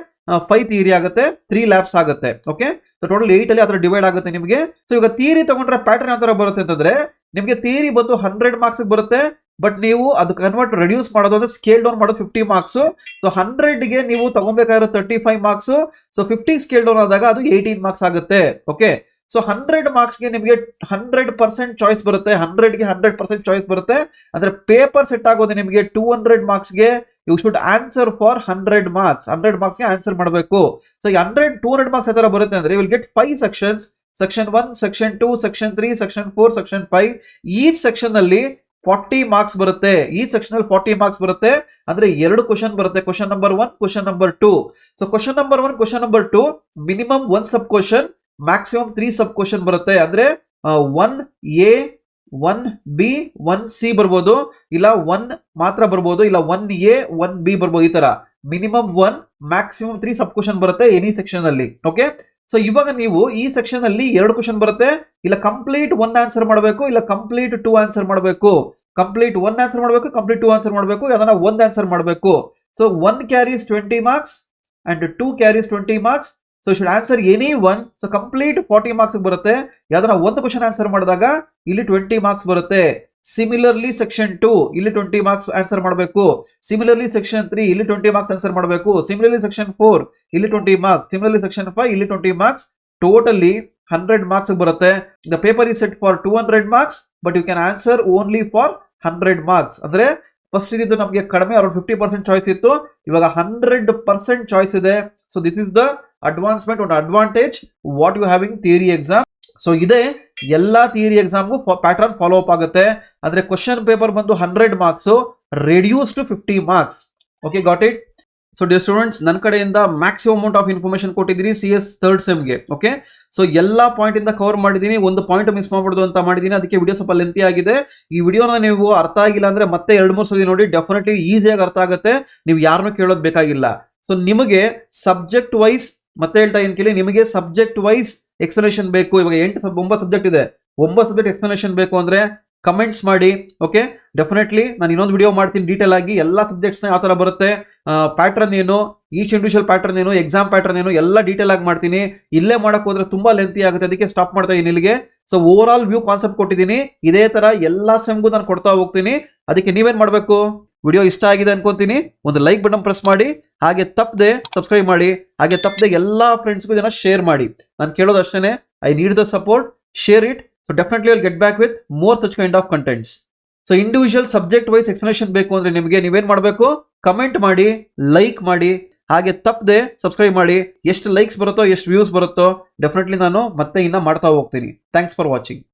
5 ಥಿಯರಿ ಆಗುತ್ತೆ, 3 ಲ್ಯಾಬ್ಸ್ ಆಗುತ್ತೆ. ಓಕೆ, ಸೊ ಟೋಟಲ್ 8 ಅಲ್ಲಿ ಅದರ ಡಿವೈಡ್ ಆಗುತ್ತೆ ನಿಮಗೆ. ಸೊ ಈಗ ಥಿಯರಿ ತಗೊಂಡ್ರೆ ಪ್ಯಾಟರ್ನ್ ಯಾವ ತರ ಬರುತ್ತೆ ಅಂತಂದ್ರೆ, ನಿಮಗೆ ಥಿಯರಿ ಬಂದು 100 ಮಾರ್ಕ್ಸ್ ಬರುತ್ತೆ. ಬಟ್ ನೀವು ಅದು ಕನ್ವರ್ಟ್ ರೆಡ್ಯೂಸ್ ಮಾಡೋದು ಅಂದ್ರೆ ಸ್ಕೇಲ್ ಡೌನ್ ಮಾಡೋದು 50 ಮಾರ್ಕ್ಸ್. ಸೊ 100ಗೆ ನೀವು ತಗೊಬೇಕಾಗಿರೋ 35 ಮಾರ್ಕ್ಸ್. ಸೊ 50 ಸ್ಕೇಲ್ ಡೌನ್ ಆದಾಗ ಅದು 18 ಮಾರ್ಕ್ಸ್ ಆಗುತ್ತೆ. ಓಕೆ, ಸೊ 100 ಮಾರ್ಕ್ಸ್ಗೆ ನಿಮಗೆ 100% ಚಾಯ್ಸ್ ಬರುತ್ತೆ. 100ಗೆ 100% ಚಾಯ್ಸ್ ಬರುತ್ತೆ. ಅಂದ್ರೆ ಪೇಪರ್ ಸೆಟ್ ಆಗೋದು ನಿಮಗೆ 200 ಮಾರ್ಕ್ಸ್ಗೆ you should answer for 100 marks. 100 ಮಾರ್ಕ್ಸ್ಗೆ ಆನ್ಸರ್ ಮಾಡಬೇಕು. ಸೊ ಈ 200 ಮಾರ್ಕ್ಸ್ ಯಾವ ತರ ಬರುತ್ತೆ ಅಂದ್ರೆ, you will get 5 sections. Section 1, section 2, section 3, section 4, section 5. Each section ಅಲ್ಲಿ 40 ಮಾರ್ಕ್ಸ್ ಬರುತ್ತೆ. ಈ ಸೆಕ್ಷನ್ ಅಲ್ಲಿ 40 ಮಾರ್ಕ್ಸ್ ಬರುತ್ತೆ. ಅಂದ್ರೆ 2 ಕ್ವಶನ್ ಬರುತ್ತೆ, question number 1, question number 2. So question number 1, question number 2 minimum 1 sub question, maximum 3 sub question ಬರುತ್ತೆ. ಅಂದ್ರೆ 1A 1B 1C ಬರ್ಬೋದು, ಇಲ್ಲ 1 ಮಾತ್ರ ಬರ್ಬೋದು, ಇಲ್ಲ 1A 1B ಬರ್ಬೋದು. ಈ ತರ ಮಿನಿಮಮ್ 1, ಮ್ಯಾಕ್ಸಿಮಮ್ 3 ಸಬ್ ಕ್ವಶನ್ ಬರುತ್ತೆ ಎನಿ ಸೆಕ್ಷನ್ ಅಲ್ಲಿ. ಓಕೆ, ಸೊ ಇವಾಗ ನೀವು ಈ ಸೆಕ್ಷನ್ ಅಲ್ಲಿ 2 ಕ್ವಶನ್ ಬರುತ್ತೆ. ಇಲ್ಲ ಕಂಪ್ಲೀಟ್ 1 ಆನ್ಸರ್ ಮಾಡಬೇಕು, ಇಲ್ಲ ಕಂಪ್ಲೀಟ್ 2 ಆನ್ಸರ್ ಮಾಡಬೇಕು. ಕಂಪ್ಲೀಟ್ 1 ಆನ್ಸರ್ ಮಾಡಬೇಕು, ಕಂಪ್ಲೀಟ್ 2 ಆನ್ಸರ್ ಮಾಡಬೇಕು, ಯಾವ್ದಾನ 1 ಆನ್ಸರ್ ಮಾಡಬೇಕು. So 1 carries 20 marks and 2 carries 20 marks. So should answer any 1. So complete 40 marks ಬರುತ್ತೆ. ಯಾವ್ದಾನ 1 ಕ್ವಶನ್ ಆನ್ಸರ್ ಮಾಡಿದಾಗ ಇಲ್ಲಿ 20 ಮಾರ್ಕ್ಸ್ ಬರುತ್ತೆ. ಸಿಮಿಲರ್ಲಿ ಸೆಕ್ಷನ್ 2 ಇಲ್ಲಿ 20 ಮಾರ್ಕ್ಸ್ ಆನ್ಸರ್ ಮಾಡಬೇಕು. ಸಿಮಿಲರ್ಲಿ ಸೆಕ್ಷನ್ 3 ಇಲ್ಲಿ 20 ಮಾರ್ಕ್ಸ್ ಆನ್ಸರ್ ಮಾಡಬೇಕು. ಸಿಮಿಲರ್ಲಿ ಸೆಕ್ಷನ್ 4 ಇಲ್ಲಿ 20 ಮಾರ್ಕ್ಸ್. ಸಿಮಿಲರ್ಲಿ ಸೆಕ್ಷನ್ 5 ಇಲ್ಲಿ 20 ಮಾರ್ಕ್ಸ್. ಟೋಟಲಿ 100 ಮಾರ್ಕ್ಸ್ ಬರುತ್ತೆ. The paper is set for 200 marks, but you can answer only for 100 marks. ಅಂದ್ರೆ ಫಸ್ಟ್ ಇದ್ದು ನಮಗೆ ಕಡಿಮೆ ಅರೌಂಡ್ 50% ಚಾಯ್ಸ್ ಇತ್ತು, ಇವಾಗ 100% ಚಾಯ್ಸ್ ಇದೆ. So this is the advancement ಒಂದು advantage what you having theory exam. So ಇದೇ ಎಲ್ಲಾ ಥಿಯರಿ ಎಕ್ಸಾಮ್ಗೂ ಪ್ಯಾಟರ್ನ್ ಫಾಲೋ ಅಪ್ ಆಗುತ್ತೆ. ಅಂದ್ರೆ ಕ್ವಶನ್ ಪೇಪರ್ ಬಂದು 100 marks reduce to 50 marks. Okay, got it. So dear students, ನನ್ನ ಕಡೆಯಿಂದ ಮ್ಯಾಕ್ಸಿಮಮ್ ಅಮೌಂಟ್ ಆಫ್ ಇನ್ಫಾರ್ಮೇಶನ್ ಕೊಟ್ಟಿದ್ದೀನಿ CS ಥರ್ಡ್ ಸೆಮ್ಗೆ. ಓಕೆ, ಸೊ ಎಲ್ಲಾ ಪಾಯಿಂಟ್ ಇಂದ ಕವರ್ ಮಾಡಿದ್ದೀನಿ, ಒಂದು ಪಾಯಿಂಟ್ ಮಿಸ್ ಮಾಡಬಾರ್ದು ಅಂತ ಮಾಡಿದ್ದೀನಿ. ಅದಕ್ಕೆ ವಿಡಿಯೋ ಸ್ವಲ್ಪ ಲೆಂತಿ ಆಗಿದೆ. ಈ ವಿಡಿಯೋನ ನೀವು ಅರ್ಥ ಆಗಿಲ್ಲ ಅಂದ್ರೆ ಮತ್ತೆ 2-3 ಸಲ ನೋಡಿ, ಡೆಫಿನೆಟ್ಲಿ ಈಸಿಯಾಗಿ ಅರ್ಥ ಆಗುತ್ತೆ. ನೀವು ಯಾರನ್ನೂ ಕೇಳೋದು ಬೇಕಾಗಿಲ್ಲ. ಸೊ ನಿಮಗೆ ಸಬ್ಜೆಕ್ಟ್ ವೈಸ್ ಮತ್ತೆ ಹೇಳ್ತಾ ಏನ್ ಕೇಳಿ, ನಿಮಗೆ ಸಬ್ಜೆಕ್ಟ್ ವೈಸ್ ಎಕ್ಸ್ಪ್ಲನೇಷನ್ ಬೇಕು. ಇವಾಗ 9 ಸಬ್ಜೆಕ್ಟ್ ಇದೆ, 9 ಸಬ್ಜೆಕ್ಟ್ ಎಕ್ಸ್ಪ್ಲನೇಷನ್ ಬೇಕು ಅಂದ್ರೆ ಕಮೆಂಟ್ಸ್ ಮಾಡಿ. ಓಕೆ, ಡೆಫಿನೆಟ್ಲಿ ನಾನು ಇನ್ನೊಂದು ವಿಡಿಯೋ ಮಾಡ್ತೀನಿ ಡೀಟೇಲ್ ಆಗಿ, ಎಲ್ಲಾ ಸಬ್ಜೆಕ್ಟ್ಸ್ ಯಾವ ತರ ಬರುತ್ತೆ, ಪ್ಯಾಟರ್ನ್ ಏನು, ಈಚ್ ಇಂಡಿವಿಜುವಲ್ ಪ್ಯಾಟರ್ನ್ ಏನು, ಎಕ್ಸಾಮ್ ಪ್ಯಾಟರ್ನ್ ಏನು, ಎಲ್ಲ ಡೀಟೇಲ್ ಆಗಿ ಮಾಡ್ತೀನಿ. ಇಲ್ಲೇ ಮಾಡಕ್ ಹೋದ್ರೆ ತುಂಬಾ ಲೆಂತಿ ಆಗುತ್ತೆ, ಅದಕ್ಕೆ ಸ್ಟಾಪ್ ಮಾಡ್ತಾ ಇದೀನಿ ಇಲ್ಲಿಗೆ. So overall view concept ಕೊಟ್ಟಿದ್ದೀನಿ. ಇದೇ ತರ ಎಲ್ಲಾ ಸೆಮ್ಗೂ ನಾನು ಕೊಡ್ತಾ ಹೋಗ್ತೀನಿ. ಅದಕ್ಕೆ ನೀವೇನ್ ಮಾಡ್ಬೇಕು, ವಿಡಿಯೋ ಇಷ್ಟ ಆಗಿದೆ ಅನ್ಕೊಂತೀನಿ, ಒಂದು ಲೈಕ್ ಬಟನ್ ಪ್ರೆಸ್ ಮಾಡಿ, ಹಾಗೆ ತಪ್ಪದೆ ಸಬ್ಸ್ಕ್ರೈಬ್ ಮಾಡಿ, ಹಾಗೆ ತಪ್ಪದೆ ಎಲ್ಲಾ ಫ್ರೆಂಡ್ಸ್ಗೂ ಜನ ಶೇರ್ ಮಾಡಿ. ನಾನು ಕೇಳೋದು ಅಷ್ಟೇನೆ, I need the support, share it. So definitely I'll get back with more such kind of contents. So individual subject wise explanation ಬೇಕು ಅಂದ್ರೆ ನಿಮಗೆ ನೀವೇನ್ ಮಾಡಬೇಕು, ಕಮೆಂಟ್ ಮಾಡಿ, ಲೈಕ್ ಮಾಡಿ, ಹಾಗೆ ತಪ್ಪದೆ ಸಬ್ಸ್ಕ್ರೈಬ್ ಮಾಡಿ. ಎಷ್ಟು ಲೈಕ್ಸ್ ಬರುತ್ತೋ, ಎಷ್ಟು ವ್ಯೂಸ್ ಬರುತ್ತೋ ಡೆಫಿನೆಟ್ಲಿ ನಾನು ಮತ್ತೆ ಇನ್ನ ಮಾಡ್ತಾ ಹೋಗ್ತೀನಿ. Thanks for watching.